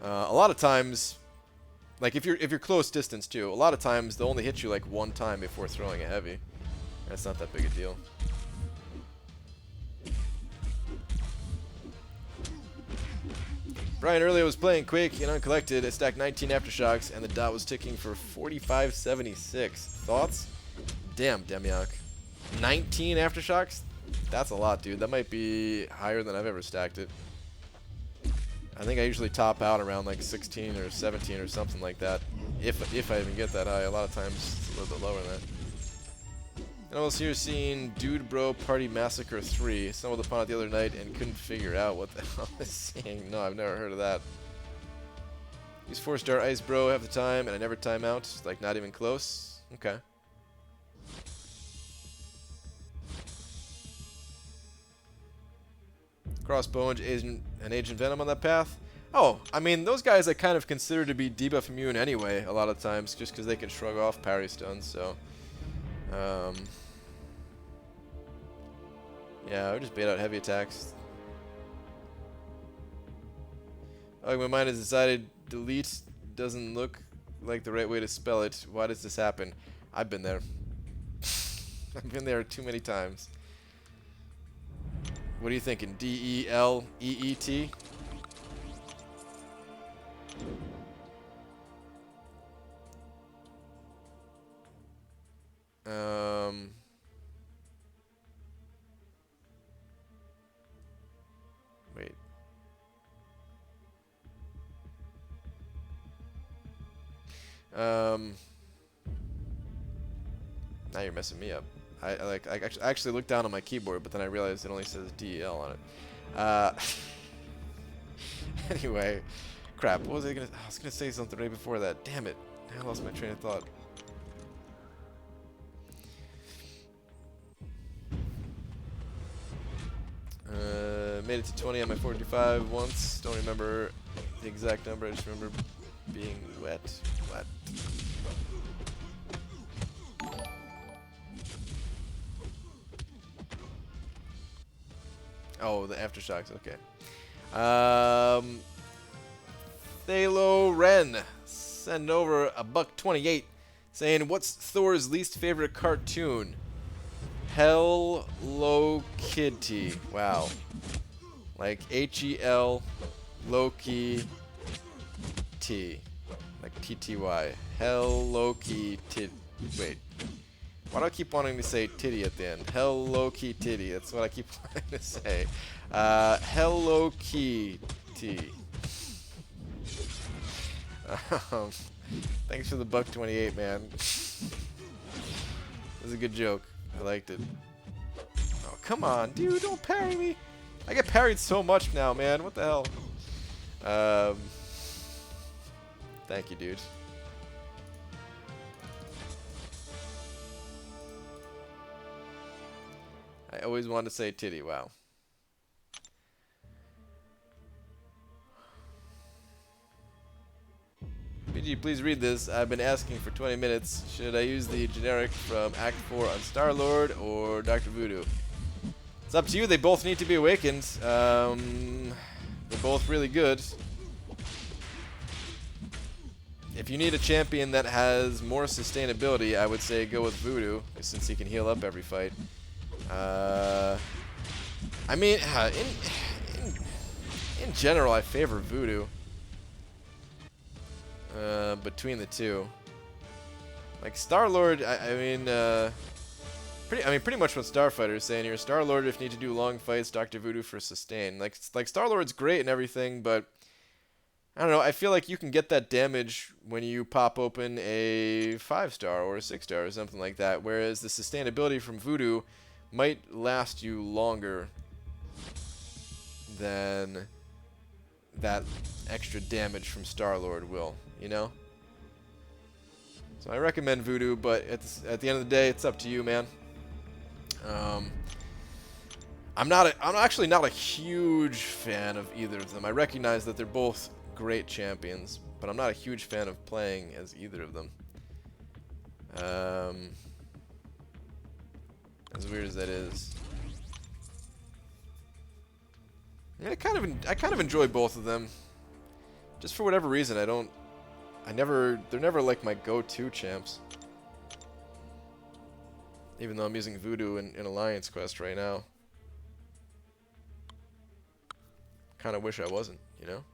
a lot of times, like if you're close distance too, a lot of times they'll only hit you like 1 time before throwing a heavy. That's not that big a deal. Brian, earlier was playing Quake in Uncollected. I stacked 19 Aftershocks, and the dot was ticking for 4576. Thoughts? Damn, Demiok. 19 Aftershocks? That's a lot, dude. That might be higher than I've ever stacked it. I think I usually top out around like 16 or 17 or something like that. If I even get that high. A lot of times it's a little bit lower than that. And I was here seeing Dude Bro Party Massacre 3. Stumbled upon it the other night and couldn't figure out what the hell it's saying. No, I've never heard of that. Use 4-star Ice Bro half the time, and I never time out. Like, not even close. Okay. Crossbow and Agent Venom on that path. Oh, I mean, those guys I kind of consider to be debuff immune anyway, a lot of times, just because they can shrug off parry stuns, so... yeah, I would just bait out heavy attacks. Oh, my mind has decided delete doesn't look like the right way to spell it. Why does this happen? I've been there. I've been there too many times. What are you thinking? D-E-L-E-E-T? Wait. Now you're messing me up. I actually looked down on my keyboard, but then I realized it only says DEL on it. Anyway, crap. What was I gonna? I was gonna say something right before that. Damn it! I lost my train of thought. Made it to 20 on my 45 once. Don't remember the exact number. I just remember being wet. Wet. Oh, the Aftershocks. Okay. Thalo Ren send over a $1.28 saying, "What's Thor's least favorite cartoon?" Hello Kitty. Wow. Like H-E-L Loki T. Like T-T-Y. Hello Kitty. Wait. Why do I keep wanting to say titty at the end? Hello Kitty. That's what I keep wanting to say. Hello Kitty. Thanks for the $1.28, man. It was a good joke. I liked it. Oh, come on, dude, don't parry me. I get parried so much now, man. What the hell? Thank you, dude. I always wanted to say titty. Wow. BG, please read this. I've been asking for 20 minutes. Should I use the generic from Act 4 on Star-Lord or Dr. Voodoo? It's up to you. They both need to be awakened. They're both really good. If you need a champion that has more sustainability, I would say go with Voodoo, since he can heal up every fight. I mean, in general, I favor Voodoo. Between the two, like Star-Lord, I mean, pretty much what Starfighter is saying here. Star-Lord, if you need to do long fights, Dr. Voodoo for sustain. Like Star-Lord's great and everything, but I don't know. I feel like you can get that damage when you pop open a 5-star or a 6-star or something like that. Whereas the sustainability from Voodoo might last you longer than that extra damage from Star-Lord will, you know? So I recommend Voodoo, but at the end of the day, it's up to you, man. I'm actually not a huge fan of either of them. I recognize that they're both great champions, but I'm not a huge fan of playing as either of them. As weird as that is. I kind of enjoy both of them. Just for whatever reason, they're never like my go-to champs. Even though I'm using Voodoo in Alliance Quest right now. Kind of wish I wasn't, you know?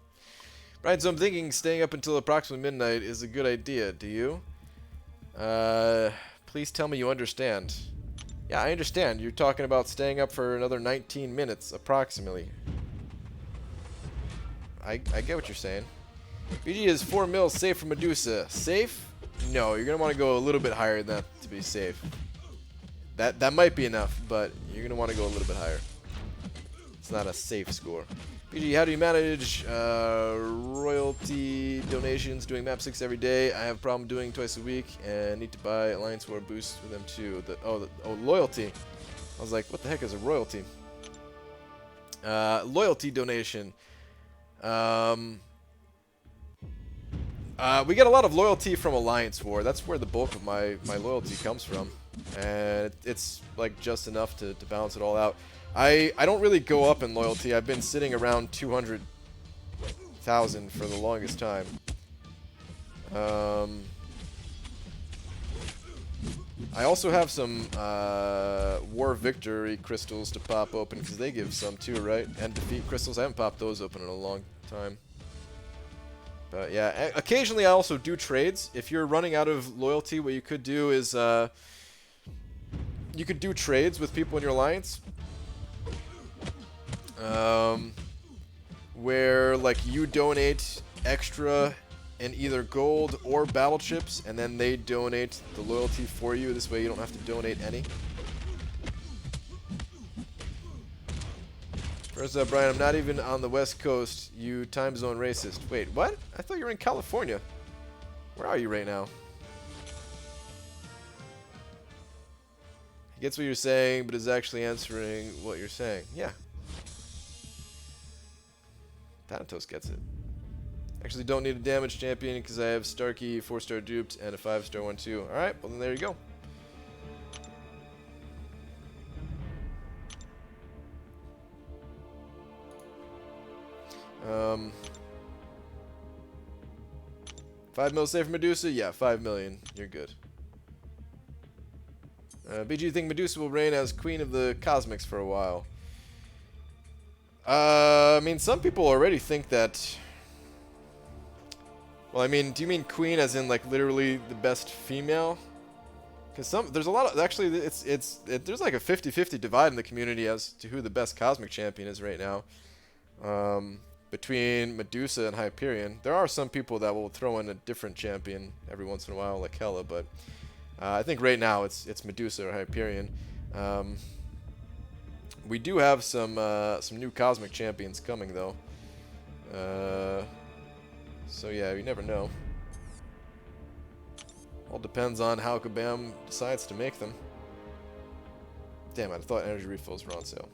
Right, so I'm thinking staying up until approximately midnight is a good idea. Do you? Please tell me you understand. Yeah, I understand. You're talking about staying up for another 19 minutes, approximately. I get what you're saying. BG is 4 mils safe from Medusa. Safe? No, you're going to want to go a little bit higher than that to be safe. That might be enough, but you're going to want to go a little bit higher. It's not a safe score. BG, how do you manage royalty donations doing map 6 every day? I have a problem doing twice a week and need to buy Alliance War boosts for them too. Loyalty. I was like, what the heck is a royalty? Loyalty donation. We get a lot of loyalty from Alliance War. That's where the bulk of my loyalty comes from. And it's like just enough to balance it all out. I don't really go up in loyalty. I've been sitting around 200,000 for the longest time. I also have some War Victory crystals to pop open because they give some too, right? And defeat crystals. I haven't popped those open in a long time. But yeah, occasionally I also do trades. If you're running out of loyalty, what you could do is you could do trades with people in your alliance. Where like you donate extra in either gold or battle chips, and then they donate the loyalty for you. This way you don't have to donate any. First up, Brian, I'm not even on the West Coast. You time zone racist. Wait, what? I thought you were in California. Where are you right now? He gets what you're saying, but is actually answering what you're saying. Yeah. Thanatos gets it. Actually don't need a damage champion because I have Starkey, 4-star duped, and a 5-star one too. Alright, well then there you go. Um, 5 mil safe for Medusa? Yeah, 5 million. You're good. BG, do you think Medusa will reign as queen of the cosmics for a while? I mean, some people already think that. Well, I mean, do you mean queen as in like literally the best female? Because there's a lot of actually there's like a 50-50 divide in the community as to who the best cosmic champion is right now. Between Medusa and Hyperion, there are some people that will throw in a different champion every once in a while, like Hela, but I think right now it's Medusa or Hyperion. We do have some new cosmic champions coming though. So yeah, you never know. All depends on how Kabam decides to make them. Damn it, I thought energy refills were on sale.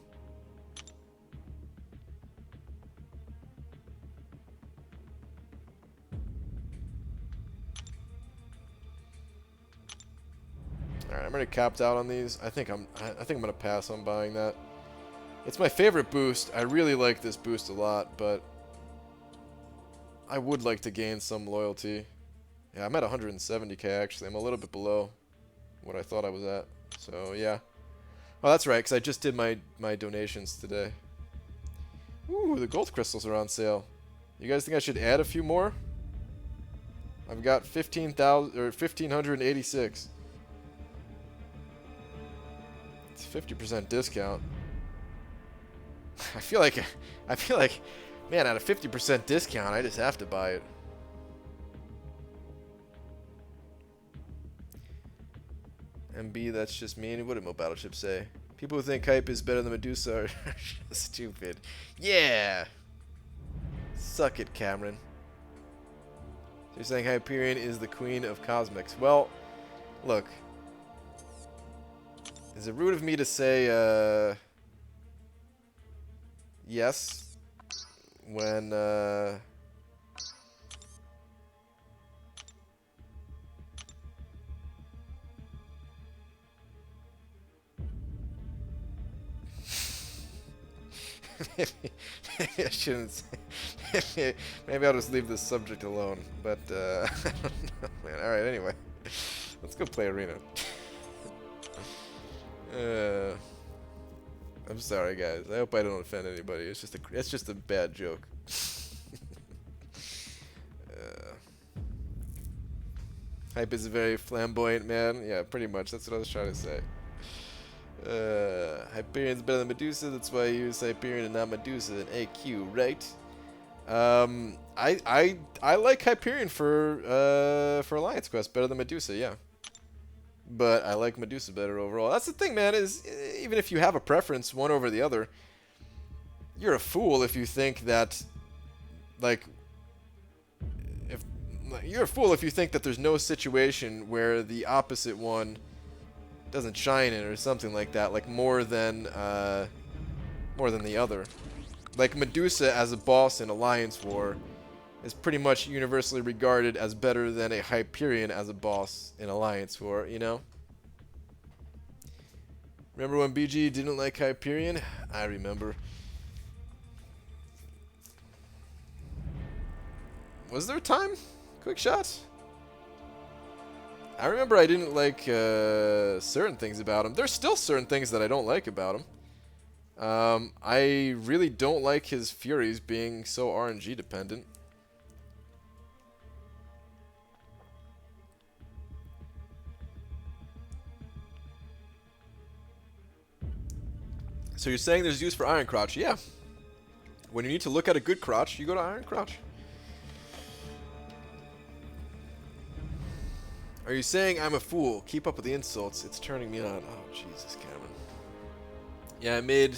Alright, I'm already capped out on these. I think I'm gonna pass on buying that. It's my favorite boost. I really like this boost a lot, but I would like to gain some loyalty. Yeah, I'm at 170k actually. I'm a little bit below what I thought I was at. So yeah. Oh, that's right, because I just did my donations today. Ooh, the gold crystals are on sale. You guys think I should add a few more? I've got 15,000 or 1,586. It's 50% discount. I feel like, man, at a 50% discount, I just have to buy it. MB, that's just mean. What did Mo Battleship say? People who think Hype is better than Medusa are stupid. Yeah! Suck it, Cameron. So you're saying Hyperion is the queen of cosmics. Well, look. Is it rude of me to say, yes, when, maybe I shouldn't say, maybe I'll just leave this subject alone, but, I don't know, man. Alright, anyway, let's go play Arena. I'm sorry, guys. I hope I don't offend anybody. It's just a bad joke. Hype is a very flamboyant man. Yeah, pretty much. That's what I was trying to say. Hyperion's better than Medusa. That's why I use Hyperion and not Medusa in AQ, right? I like Hyperion for Alliance Quest better than Medusa. Yeah. But I like Medusa better overall. That's the thing, man, is even if you have a preference one over the other, you're a fool if you think that, like, you're a fool if you think that there's no situation where the opposite one doesn't shine in or something like that, like more than the other. Like Medusa as a boss in Alliance War is pretty much universally regarded as better than a Hyperion as a boss in Alliance War, you know? Remember when BG didn't like Hyperion? I remember. Was there a time? Quick shot? I remember I didn't like certain things about him. There's still certain things that I don't like about him. I really don't like his Furies being so RNG dependent. So you're saying there's use for Iron Crotch? Yeah. When you need to look at a good crotch, you go to Iron Crotch. Are you saying I'm a fool? Keep up with the insults. It's turning me on. Oh, Jesus, Cameron. Yeah, I made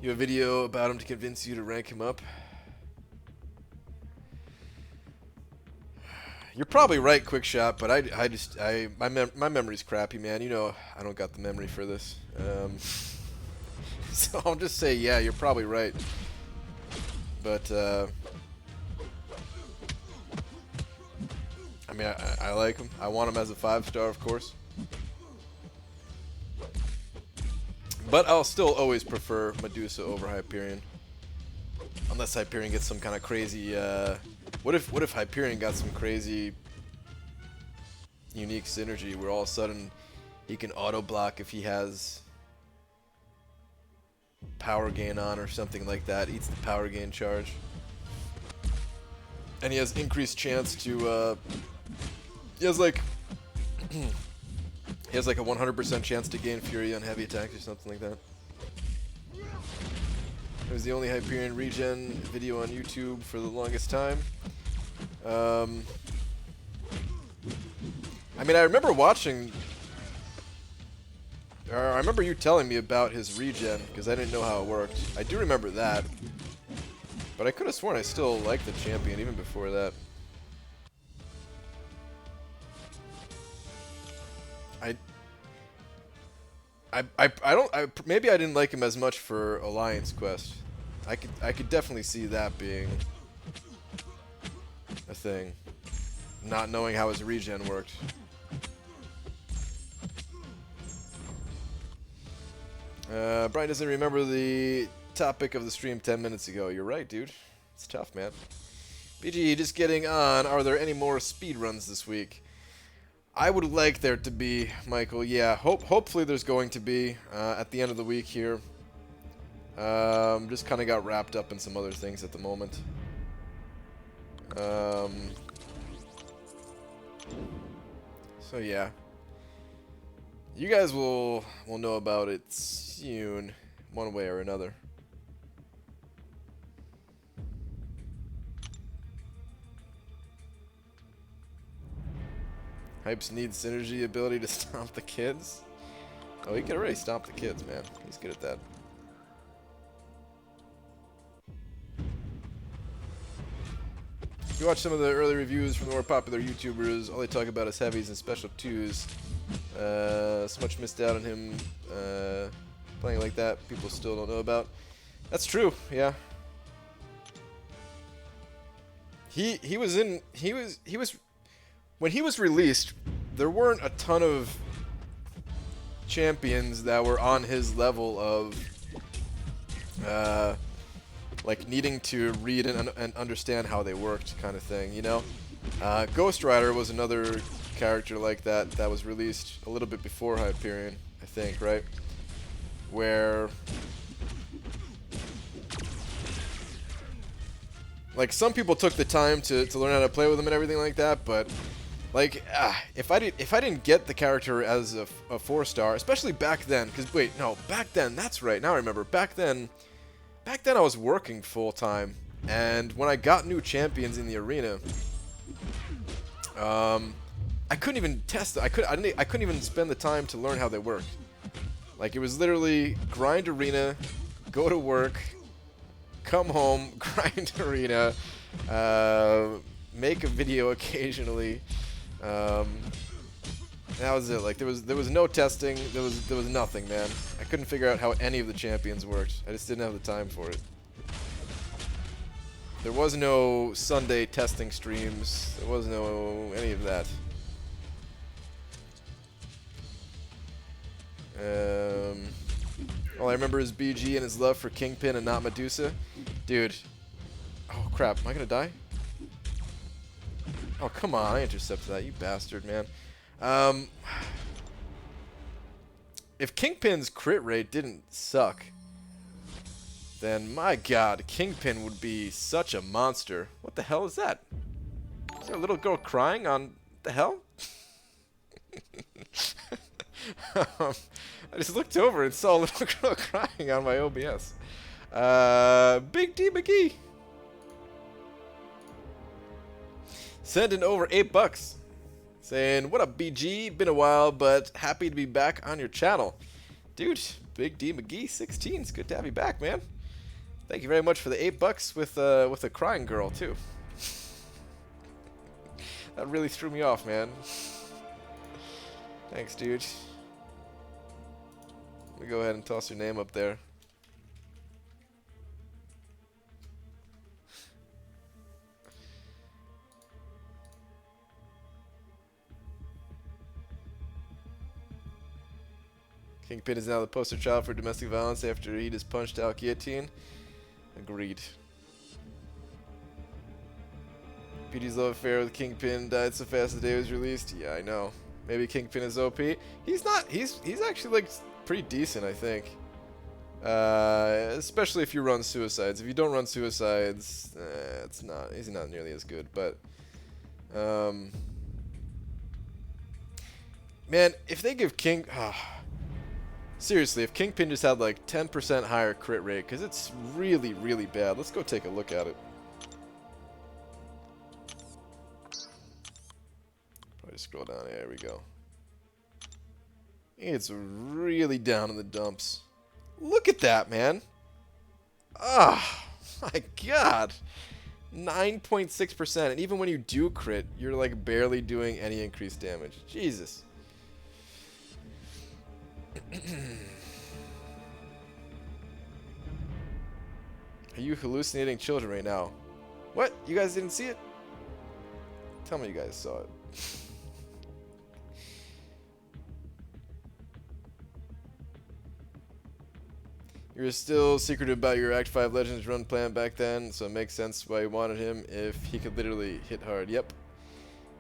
you a video about him to convince you to rank him up. You're probably right, Quick Shot, but my memory's crappy, man. You know I don't got the memory for this. So I'll just say, yeah, you're probably right. But, I mean, I like him. I want him as a 5-star, of course. But I'll still always prefer Medusa over Hyperion. Unless Hyperion gets some kind of crazy, what if Hyperion got some crazy unique synergy where all of a sudden He can auto block if he has power gain on or something like that. Eats the power gain charge. And he has increased chance to, he has like a 100% chance to gain fury on heavy attacks or something like that. It was the only Hyperion regen video on YouTube for the longest time. I mean, I remember watching, I remember you telling me about his regen, because I didn't know how it worked. I do remember that. But I could have sworn I still liked the champion even before that. Maybe I didn't like him as much for Alliance Quest. I could definitely see that being a thing. Not knowing how his regen worked. Brian doesn't remember the topic of the stream 10 minutes ago. You're right, dude. It's tough, man. BG, just getting on. Are there any more speed runs this week? I would like there to be, Michael. Yeah, hopefully there's going to be at the end of the week here. Just kind of got wrapped up in some other things at the moment. So yeah, you guys will know about it soon, one way or another. Hypes needs synergy ability to stomp the kids. Oh, he can already stomp the kids, man. He's good at that. If you watch some of the early reviews from the more popular YouTubers, all they talk about is heavies and special 2s. So much missed out on him playing like that. People still don't know about. That's true, yeah. He was when he was released, there weren't a ton of champions that were on his level of like needing to read and understand how they worked, kind of thing, you know. Ghost Rider was another character like that that was released a little bit before Hyperion, I think, right? Where like some people took the time to learn how to play with him and everything like that, but like if I didn't get the character as a 4-star, especially back then, because wait, no, back then, that's right, now I remember, back then I was working full time, and when I got new champions in the arena, I couldn't even test it. I couldn't even spend the time to learn how they worked. Like, it was literally grind arena, go to work, come home, grind arena, make a video occasionally. That was it. Like, there was no testing. There was nothing, man. I couldn't figure out how any of the champions worked. I just didn't have the time for it. There was no Sunday testing streams. There was no any of that. All I remember is BG and his love for Kingpin and not Medusa. Dude. Oh, crap. Am I gonna die? Oh, come on. I intercepted that, you bastard, man. If Kingpin's crit rate didn't suck, then my god, Kingpin would be such a monster. What the hell is that? Is there a little girl crying on the hell? I just looked over and saw a little girl crying on my OBS. Big D McGee. Sending over $8. Saying, what up, BG? Been a while, but happy to be back on your channel. Dude, Big D McGee 16. It's good to have you back, man. Thank you very much for the $8 with a crying girl, too. That really threw me off, man. Thanks, dude. Let me go ahead and toss your name up there. Kingpin is now the poster child for domestic violence after he just punched out Guillotine. Agreed. PD's love affair with Kingpin died so fast the day it was released. Yeah, I know. Maybe Kingpin is OP. He's not. He's actually like pretty decent, I think. Especially if you run suicides. If you don't run suicides, it's not. He's not nearly as good. But man, if they give seriously, if Kingpin just had like 10% higher crit rate, because it's really, really bad. Let's go take a look at it. Probably scroll down. There we go. It's really down in the dumps. Look at that, man. Ah, my God. 9.6%. And even when you do crit, you're like barely doing any increased damage. Jesus. Are you hallucinating children right now? What? You guys didn't see it? Tell me you guys saw it. You were still secretive about your Act 5 Legends run plan back then, so it makes sense why you wanted him if he could literally hit hard. Yep.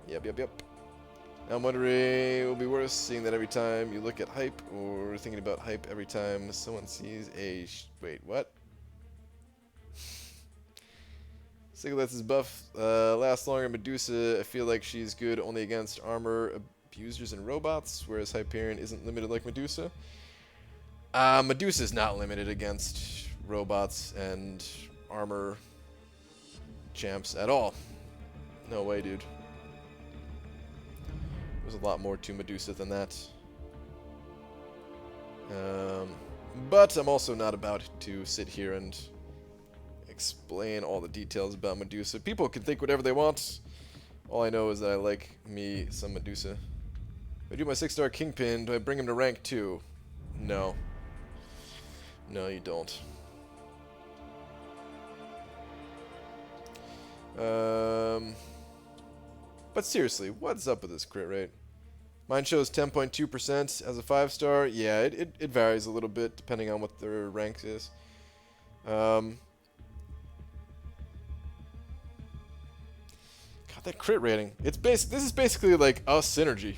Now I'm wondering, it will be worse seeing that every time you look at hype, or thinking about hype every time someone sees a... Wait, what? Sigileth's buff lasts longer. Medusa, I feel like she's good only against armor abusers and robots, whereas Hyperion isn't limited like Medusa. Medusa's not limited against robots and armor champs at all. No way, dude. There's a lot more to Medusa than that. But I'm also not about to sit here and explain all the details about Medusa. People can think whatever they want. All I know is that I like me some Medusa. If I do my 6-star Kingpin, do I bring him to rank 2? No. No, you don't. But seriously, what's up with this crit rate? Mine shows 10.2% as a 5-star. Yeah, it varies a little bit depending on what their rank is. God, that crit rating. This is basically like a synergy.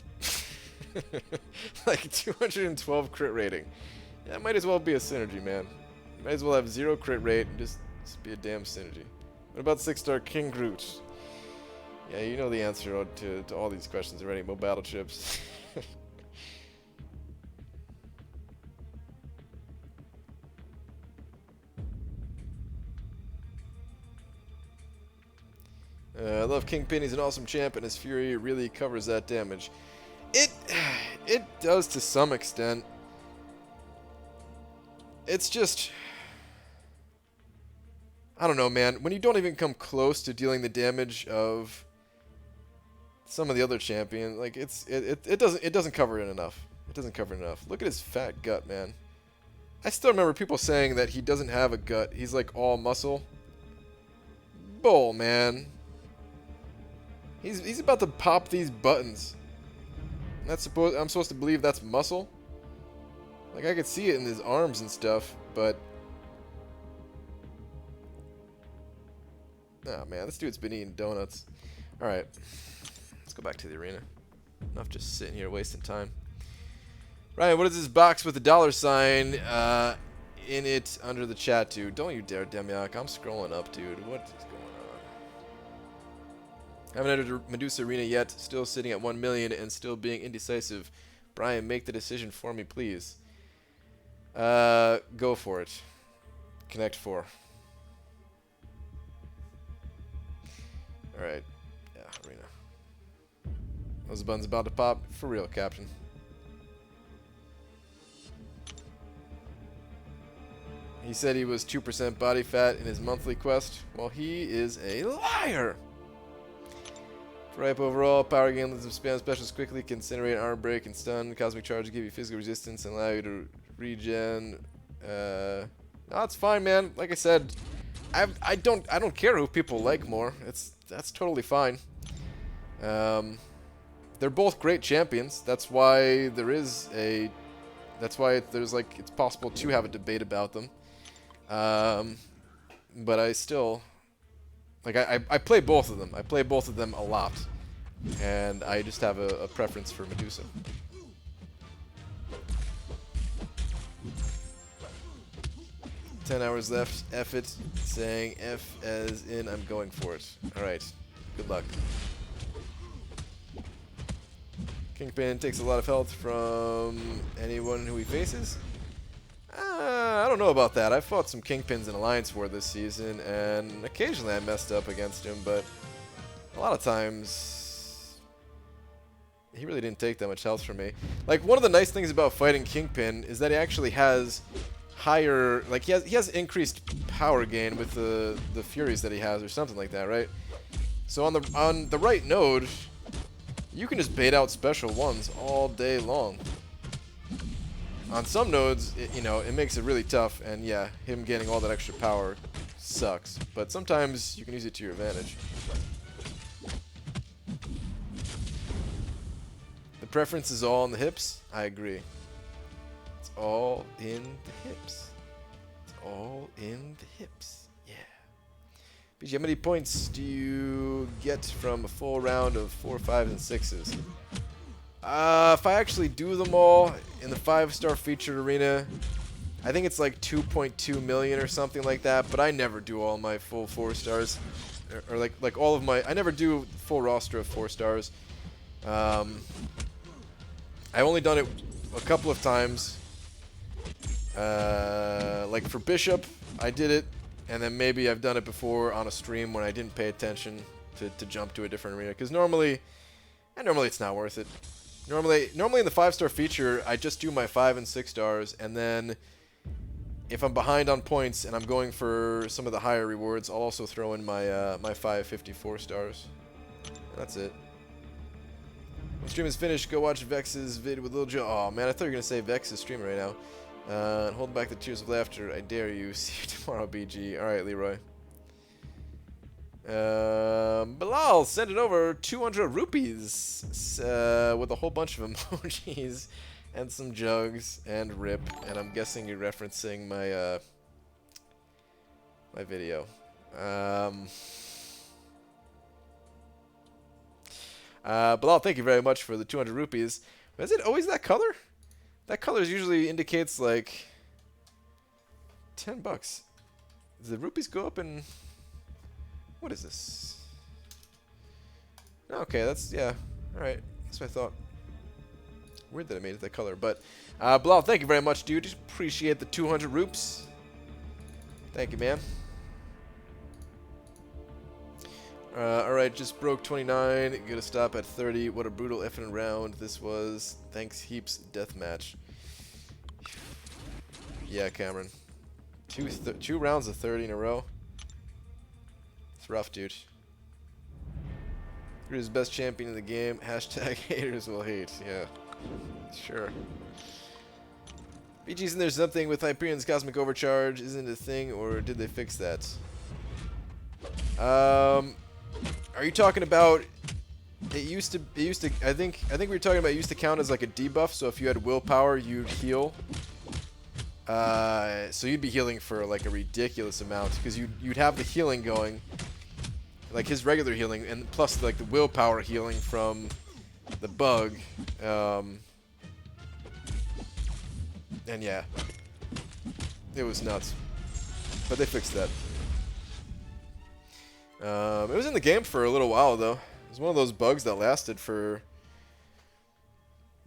Like 212 crit rating. Yeah, might as well be a synergy, man. Might as well have 0 crit rate and just be a damn synergy. What about 6-star King Groot? Yeah, you know the answer to all these questions already. Mo battle chips. I love Kingpin. He's an awesome champ, and his fury really covers that damage. It does to some extent. It's just... I don't know, man. When you don't even come close to dealing the damage of some of the other champions, like it doesn't cover it enough. It doesn't cover it enough. Look at his fat gut, man. I still remember people saying that he doesn't have a gut. He's like all muscle. Bull, man. He's about to pop these buttons. And I'm supposed to believe that's muscle. Like I could see it in his arms and stuff, but oh man, this dude's been eating donuts. All right, let's go back to the arena. Enough just sitting here wasting time. Ryan, what is this box with the $sign in it under the chat, dude? Don't you dare, Demiak. I'm scrolling up, dude. What is going on? I haven't entered Medusa Arena yet. Still sitting at 1 million and still being indecisive. Brian, make the decision for me, please. Go for it. Connect 4. Alright. Yeah, arena. Those buttons about to pop. For real, Captain. He said he was 2% body fat in his monthly quest. Well, he is a liar! Ripe overall, power gain lets him spam specials quickly, can incinerate, armor break, and stun. Cosmic charge give you physical resistance and allow you to regen. No, it's fine, man. Like I said, I don't care who people like more. That's totally fine. They're both great champions. That's why there's like it's possible to have a debate about them. But I still like I play both of them. I play both of them a lot. And I just have a preference for Medusa. $10 left. F it. Saying F as in I'm going for it. Alright. Good luck. Kingpin takes a lot of health from anyone who he faces. I don't know about that. I've fought some Kingpins in Alliance War this season, and occasionally I messed up against him, but a lot of times he really didn't take that much health from me. Like, one of the nice things about fighting Kingpin is that he actually has higher, like, he has increased power gain with the Furies that he has, or something like that, right? So on the right node, you can just bait out special ones all day long. On some nodes, it makes it really tough, and yeah, him getting all that extra power sucks. But sometimes you can use it to your advantage. The preference is all in the hips. I agree. It's all in the hips. It's all in the hips. Yeah. BG, how many points do you get from a full round of 4, 5s, and 6s? If I actually do them all in the 5-star featured arena, I think it's like 2.2 million or something like that, but I never do all my full 4 stars. Or like all of my... I never do full roster of 4 stars. I've only done it a couple of times. Like for Bishop, I did it, and then maybe I've done it before on a stream when I didn't pay attention to jump to a different arena. Because normally it's not worth it. Normally in the 5-star feature, I just do my 5 and 6 stars, and then if I'm behind on points and I'm going for some of the higher rewards, I'll also throw in my my 554 stars. And that's it. When stream is finished, go watch Vex's vid with Lil Joe. Oh man, I thought you were gonna say Vex is streaming right now. Hold back the tears of laughter. I dare you. See you tomorrow, BG. All right, Leroy. Bilal sent it over 200 rupees with a whole bunch of emojis and some jugs and rip, and I'm guessing you're referencing my my video. Bilal, thank you very much for the 200 rupees. Is it always that color? That color usually indicates like $10. Does the rupees go up in... What is this? Okay, that's, yeah. Alright, that's what I thought. Weird that I made it that color, but... Bilal, thank you very much, dude. Just appreciate the 200 rupes. Thank you, man. Alright, just broke 29. Gonna stop at 30. What a brutal effing round this was. Thanks heaps, deathmatch. Yeah, Cameron. Two rounds of 30 in a row. It's rough, dude. Who's the best champion in the game? Hashtag haters will hate. Yeah. Sure. BG, isn't there something with Hyperion's Cosmic Overcharge? Isn't it a thing, or did they fix that? Are you talking about... It used to I think we were talking about it used to count as like a debuff, so if you had willpower, you'd heal. So you'd be healing for like a ridiculous amount, because you'd have the healing going, like his regular healing, and plus like the willpower healing from the bug. And yeah, it was nuts, but they fixed that. It was in the game for a little while though. It was one of those bugs that lasted for...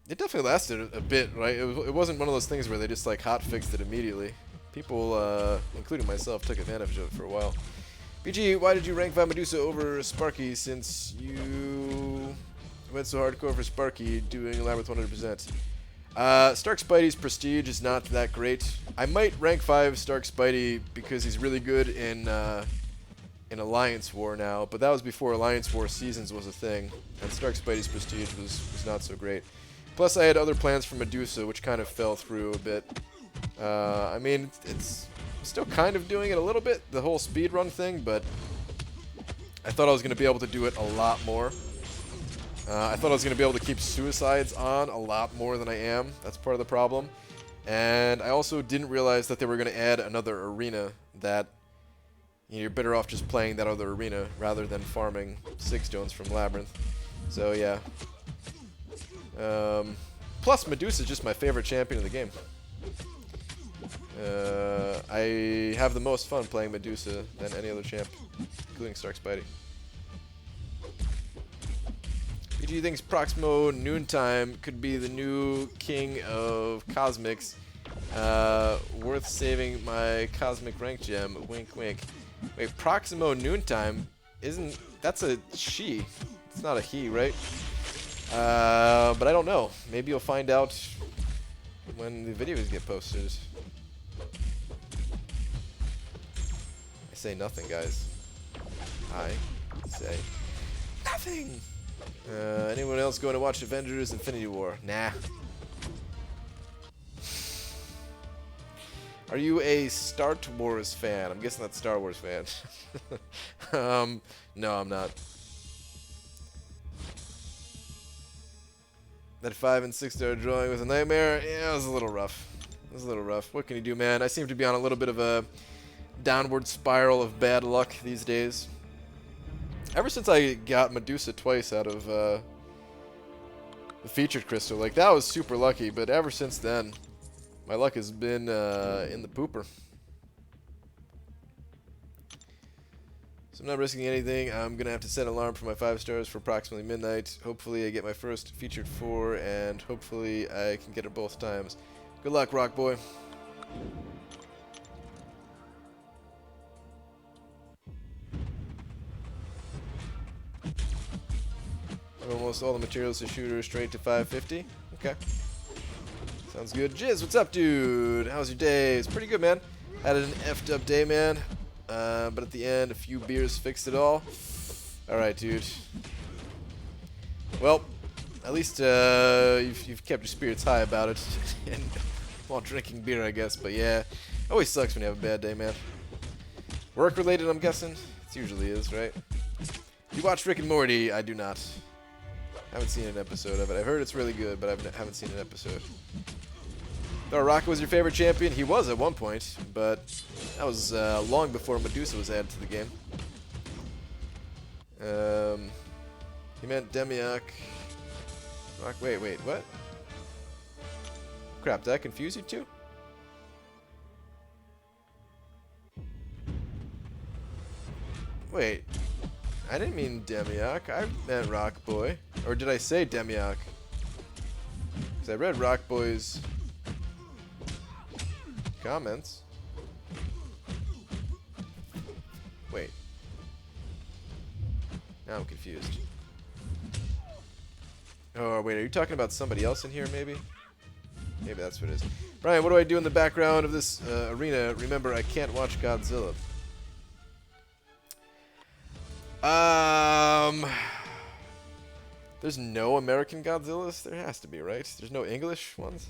It definitely lasted a bit, right? It wasn't one of those things where they just like hot fixed it immediately. People, including myself, took advantage of it for a while. BG, why did you rank 5 Medusa over Sparky since you went so hardcore for Sparky doing Labyrinth 100%? Stark Spidey's prestige is not that great. I might rank 5 Stark Spidey because he's really good in Alliance War now, but that was before Alliance War Seasons was a thing, and Stark Spidey's prestige was not so great. Plus, I had other plans for Medusa, which kind of fell through a bit. I mean, it's still kind of doing it a little bit, the whole speedrun thing, but I thought I was going to be able to do it a lot more. I thought I was going to be able to keep suicides on a lot more than I am. That's part of the problem. And I also didn't realize that they were going to add another arena that... You're better off just playing that other arena rather than farming 6 stones from Labyrinth. So yeah. Plus, Medusa is just my favorite champion in the game. I have the most fun playing Medusa than any other champ, including Stark Spidey. BG thinks Proximo Noontime could be the new king of Cosmics. Worth saving my Cosmic Rank Gem. Wink, wink. Wait, Proximo Noontime isn't... That's a she. It's not a he, right? But I don't know. Maybe you'll find out when the videos get posted. I say nothing, guys. I say nothing. Anyone else going to watch Avengers Infinity War? Nah. Are you a Star Wars fan? I'm guessing that's Star Wars fan. No, I'm not. That 5 and 6 star drawing was a nightmare. Yeah, it was a little rough. It was a little rough. What can you do, man? I seem to be on a little bit of a downward spiral of bad luck these days. Ever since I got Medusa twice out of the featured crystal, like that was super lucky. But ever since then, my luck has been in the pooper. So I'm not risking anything. I'm going to have to set an alarm for my 5 stars for approximately midnight. Hopefully I get my first featured 4, and hopefully I can get it both times. Good luck, Rock Boy. Almost all the materials to shooter straight to 550. Okay. Sounds good. Jizz, what's up, dude? How's your day? It's pretty good, man. Had an effed up day, man. But at the end, a few beers fixed it all. Alright, dude. Well, at least you've kept your spirits high about it. And while drinking beer, I guess. But yeah, it always sucks when you have a bad day, man. Work-related, I'm guessing? It usually is, right? You watch Rick and Morty? I do not. I haven't seen an episode of it. I've heard it's really good, but I haven't seen an episode. Thought Rocket was your favorite champion? He was at one point, but that was long before Medusa was added to the game. He meant Demiak. Wait, what? Crap, did I confuse you two? Wait, I didn't mean Demiak. I meant Rock Boy. Or did I say Demiak? Because I read Rock Boy's comments. Wait. Now I'm confused. Oh, wait, are you talking about somebody else in here, maybe? Maybe that's what it is. Brian, what do I do in the background of this arena? Remember, I can't watch Godzilla. There's no American Godzillas? There has to be, right? There's no English ones?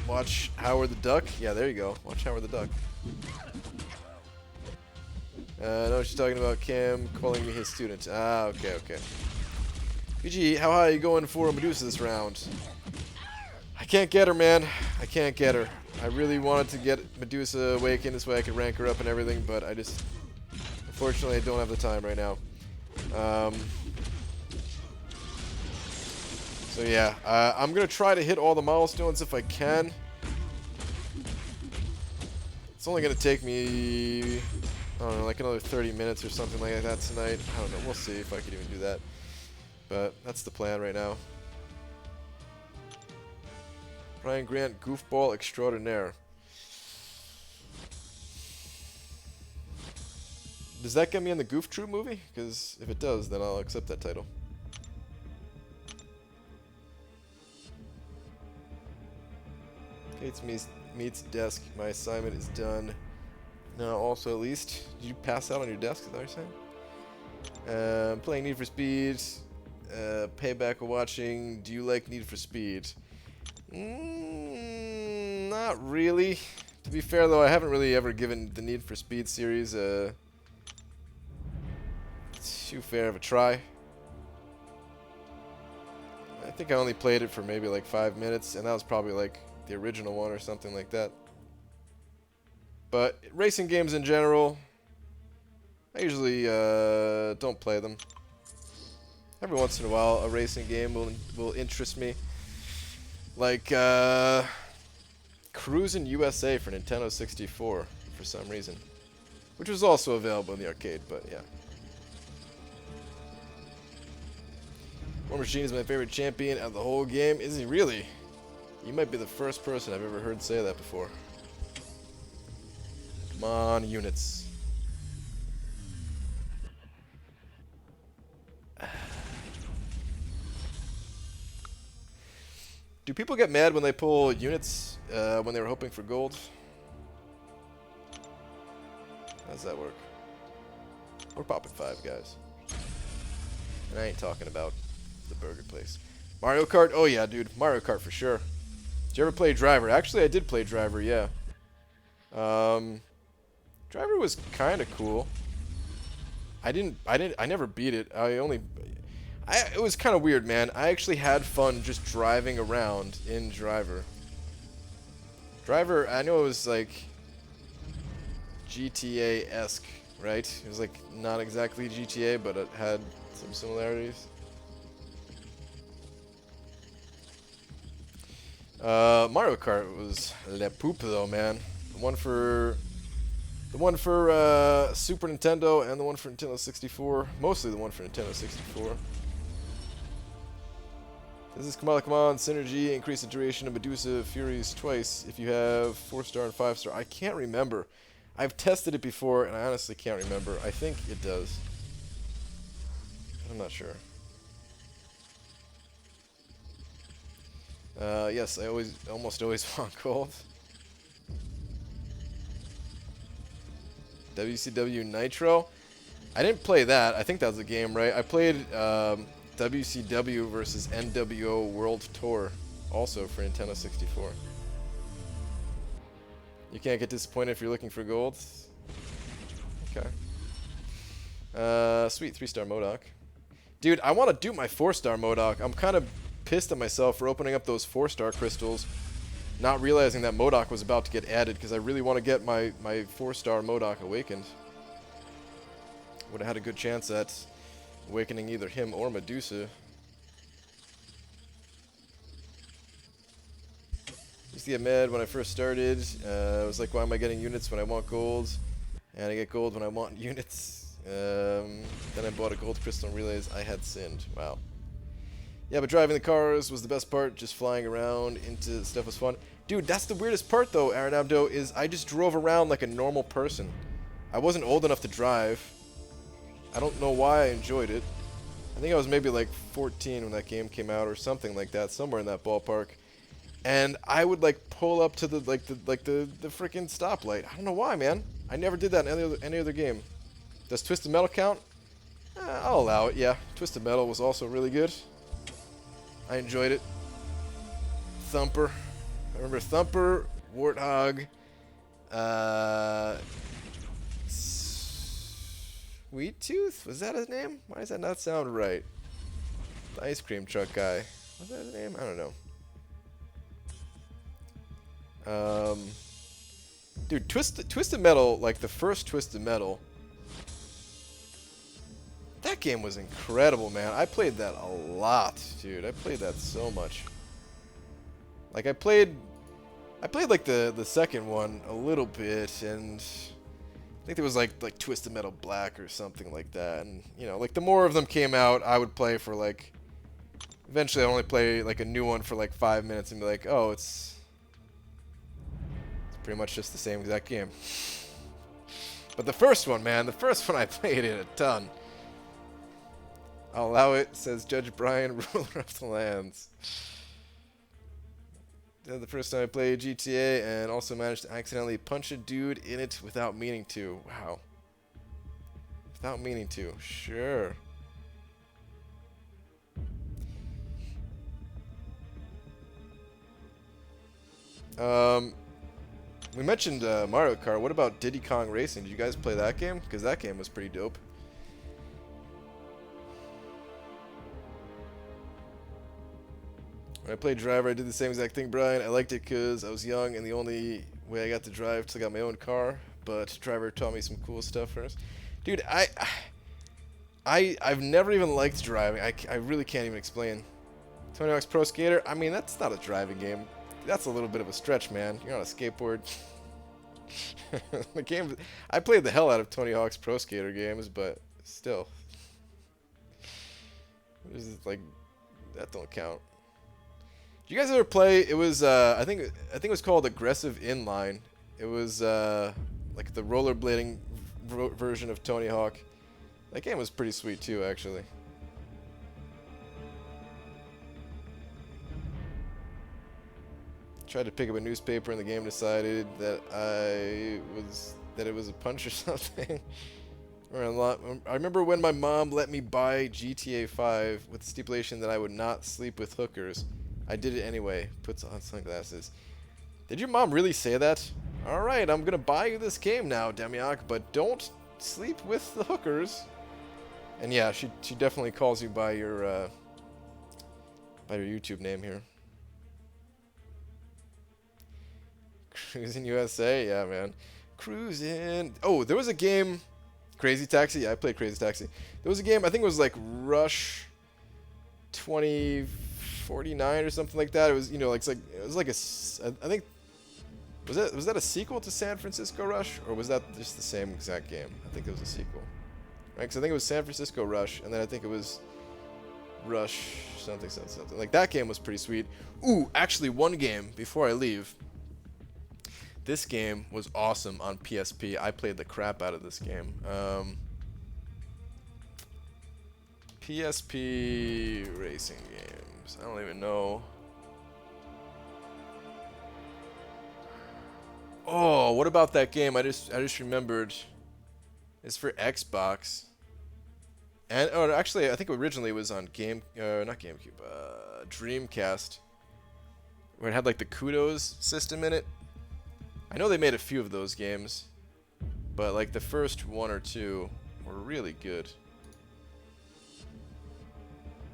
Watch Howard the Duck? Yeah, there you go. Watch Howard the Duck. I know what you're talking about, Cam calling me his student. Ah, okay. PG, how high are you going for Medusa this round? I can't get her, man. I can't get her. I really wanted to get Medusa awakened this way I could rank her up and everything, but I just... Unfortunately, I don't have the time right now. So yeah, I'm going to try to hit all the milestones if I can. It's only going to take me... I don't know, like another 30 minutes or something like that tonight. I don't know, we'll see if I can even do that. But that's the plan right now. Brian Grant, goofball extraordinaire. Does that get me in the Goof Troop movie? Because if it does, then I'll accept that title. Kate's meets desk. My assignment is done. No, also at least. Did you pass out on your desk? Is that what you're saying? Playing Need for Speed. Payback or watching. Do you like Need for Speed? Not really. To be fair, though, I haven't really ever given the Need for Speed series too fair of a try. I think I only played it for maybe like 5 minutes, and that was probably like the original one or something like that. But racing games in general, I usually don't play them. Every once in a while, a racing game will interest me. Like Cruisin' USA for Nintendo 64 for some reason, which was also available in the arcade. But yeah, War Machine is my favorite champion of the whole game. Is he really? You might be the first person I've ever heard say that before. Come on, units. Do people get mad when they pull units when they were hoping for gold? How does that work? We're popping 5, guys. And I ain't talking about the burger place. Mario Kart? Oh yeah, dude. Mario Kart for sure. Did you ever play Driver? Actually, I did play Driver, yeah. Driver was kind of cool. I never beat it. It was kind of weird, man. I actually had fun just driving around in Driver. Driver, I know it was like GTA-esque, right? It was like not exactly GTA, but it had some similarities. Mario Kart was le poop though, man. The one for Super Nintendo and the one for Nintendo 64. Mostly the one for Nintendo 64. This is come on, synergy, increase the duration of Medusa Furies twice if you have 4-star and 5-star. I can't remember. I've tested it before, and I honestly can't remember. I think it does. I'm not sure. Yes, I almost always want gold. WCW Nitro? I didn't play that. I think that was a game, right? I played WCW versus NWO World Tour, also for Nintendo 64. You can't get disappointed if you're looking for gold. Okay. Sweet 3-star MODOK. Dude, I want to do my 4-star MODOK. I'm kind of pissed at myself for opening up those 4-star crystals, not realizing that MODOK was about to get added, because I really want to get my 4-star MODOK awakened. Would have had a good chance at awakening either him or Medusa. Used to get mad when I first started. I was like, why am I getting units when I want gold? And I get gold when I want units. Then I bought a gold crystal and realized I had sinned. Wow. Yeah, but driving the cars was the best part. Just flying around into stuff was fun. Dude, that's the weirdest part though, Aaron Abdo, is I just drove around like a normal person. I wasn't old enough to drive. I don't know why I enjoyed it. I think I was maybe like 14 when that game came out or something like that, somewhere in that ballpark. And I would like pull up to the freaking stoplight. I don't know why, man. I never did that in any other game. Does Twisted Metal count? I'll allow it. Yeah, Twisted Metal was also really good. I enjoyed it. Thumper. I remember Thumper, Warthog, Sweet Tooth? Was that his name? Why does that not sound right? The ice cream truck guy. Was that his name? I don't know. Dude, Twisted Metal, like the first Twisted Metal, that game was incredible, man. I played that a lot, dude. I played that so much. Like I played like the second one a little bit, and I think there was like Twisted Metal Black or something like that. And you know, like the more of them came out, I would play for like. Eventually, I'd only play like a new one for like 5 minutes and be like, oh, it's pretty much just the same exact game. But the first one, man, the first one I played it a ton. I'll allow it, says Judge Brian, ruler of the lands. The first time I played GTA and also managed to accidentally punch a dude in it without meaning to. Wow. Without meaning to. Sure. We mentioned Mario Kart. What about Diddy Kong Racing? Did you guys play that game? Because that game was pretty dope. When I played Driver, I did the same exact thing, Brian. I liked it because I was young and the only way I got to drive till I got my own car. But Driver taught me some cool stuff first. Dude, I've never even liked driving. I really can't even explain. Tony Hawk's Pro Skater. I mean, that's not a driving game. That's a little bit of a stretch, man. You're on a skateboard. The game. I played the hell out of Tony Hawk's Pro Skater games, but still, like that don't count. Did you guys ever play? It was I think it was called Aggressive Inline. It was like the rollerblading version of Tony Hawk. That game was pretty sweet too, actually. Tried to pick up a newspaper and the game decided that it was a punch or something. I remember when my mom let me buy GTA 5 with the stipulation that I would not sleep with hookers. I did it anyway. Puts on sunglasses. Did your mom really say that? Alright, I'm gonna buy you this game now, Demiok, but don't sleep with the hookers. And yeah, she definitely calls you by your YouTube name here. Cruising USA, yeah, man. Cruising. Oh, there was a game, Crazy Taxi. Yeah, I played Crazy Taxi. There was a game, I think it was like Rush 2049 or something like that. It was, you know, like it was like I think was that a sequel to San Francisco Rush, or was that just the same exact game? I think it was a sequel, right? Because I think it was San Francisco Rush, and then I think it was Rush something. Like that game was pretty sweet. Ooh, actually, one game before I leave. This game was awesome on PSP. I played the crap out of this game. PSP racing games. I don't even know. Oh, what about that game? I just remembered. It's for Xbox. And oh, actually, I think originally it was on not GameCube, Dreamcast, where it had like the kudos system in it. I know they made a few of those games, but like the first one or two were really good.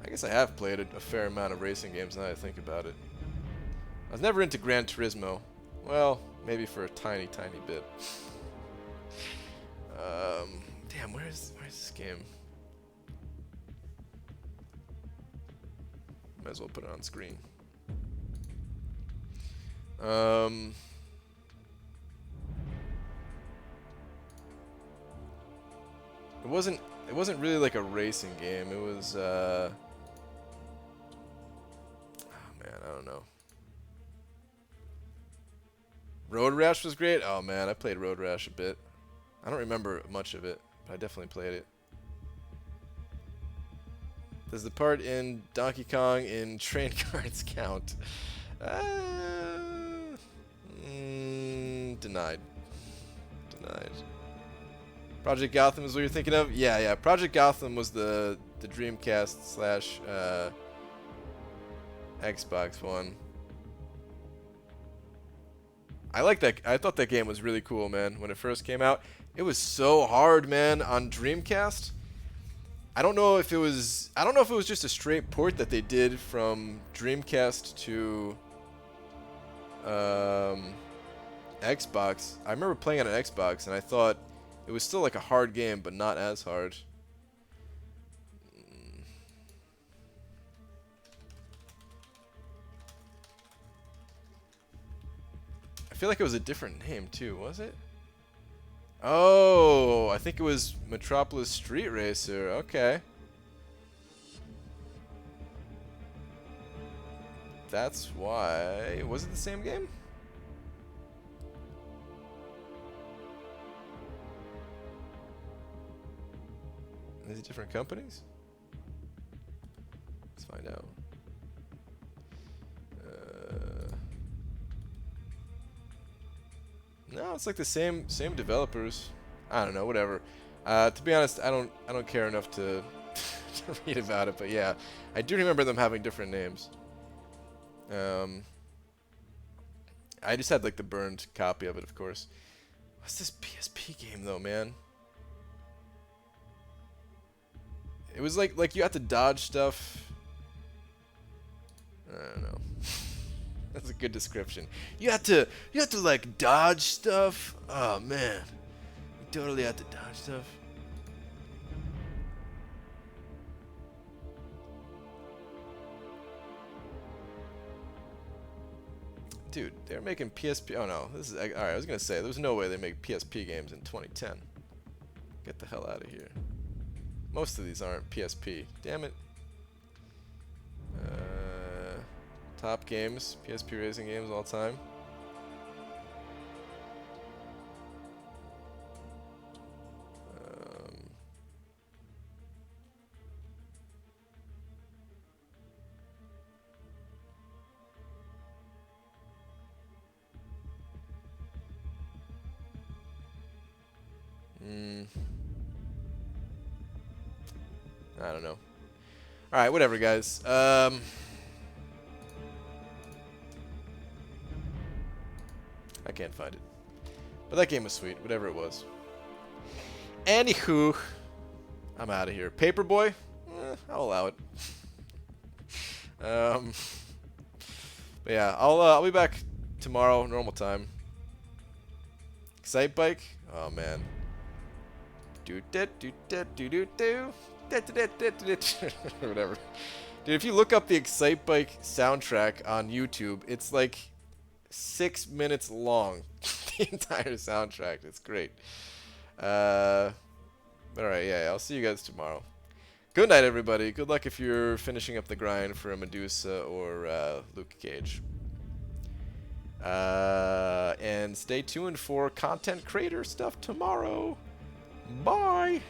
I guess I have played a fair amount of racing games now that I think about it. I was never into Gran Turismo. Well, maybe for a tiny bit. Damn, where's this game? Might as well put it on screen. It wasn't really like a racing game. It was oh man, I don't know. Road Rash was great. Oh man, I played Road Rash a bit. I don't remember much of it, but I definitely played it. Does the part in Donkey Kong in train cards count? Denied. Project Gotham is what you're thinking of? Yeah. Project Gotham was the Dreamcast / Xbox one. I like that. I thought that game was really cool, man. When it first came out, it was so hard, man. On Dreamcast, I don't know if it was just a straight port that they did from Dreamcast to Xbox. I remember playing on an Xbox, and I thought it was still like a hard game, but not as hard. I feel like it was a different name too, was it? Oh, I think it was Metropolis Street Racer. Okay. That's why. Was it the same game? Is it different companies? Let's find out. No, it's like the same developers. I don't know, whatever. To be honest, I don't care enough to to read about it, but yeah, I do remember them having different names. I just had like the burned copy of it, of course. What's this PSP game though, man? It was like you had to dodge stuff. I don't know. That's a good description. You had to like dodge stuff. Oh man, you totally had to dodge stuff. Dude, they're making PSP. Oh no, this is all right. I was gonna say there's no way they make PSP games in 2010. Get the hell out of here. Most of these aren't PSP. Damn it. Top games, PSP racing games all time. I don't know. Alright, whatever, guys. I can't find it. But that game was sweet, whatever it was. Anywho, I'm out of here. Paperboy? I'll allow it. But yeah, I'll be back tomorrow, normal time. Excite Bike? Oh, man. Whatever. Dude, if you look up the Excite Bike soundtrack on YouTube, it's like 6 minutes long. The entire soundtrack. It's great. Alright, yeah, I'll see you guys tomorrow. Good night, everybody. Good luck if you're finishing up the grind for a Medusa or Luke Cage. And stay tuned for content creator stuff tomorrow. Bye!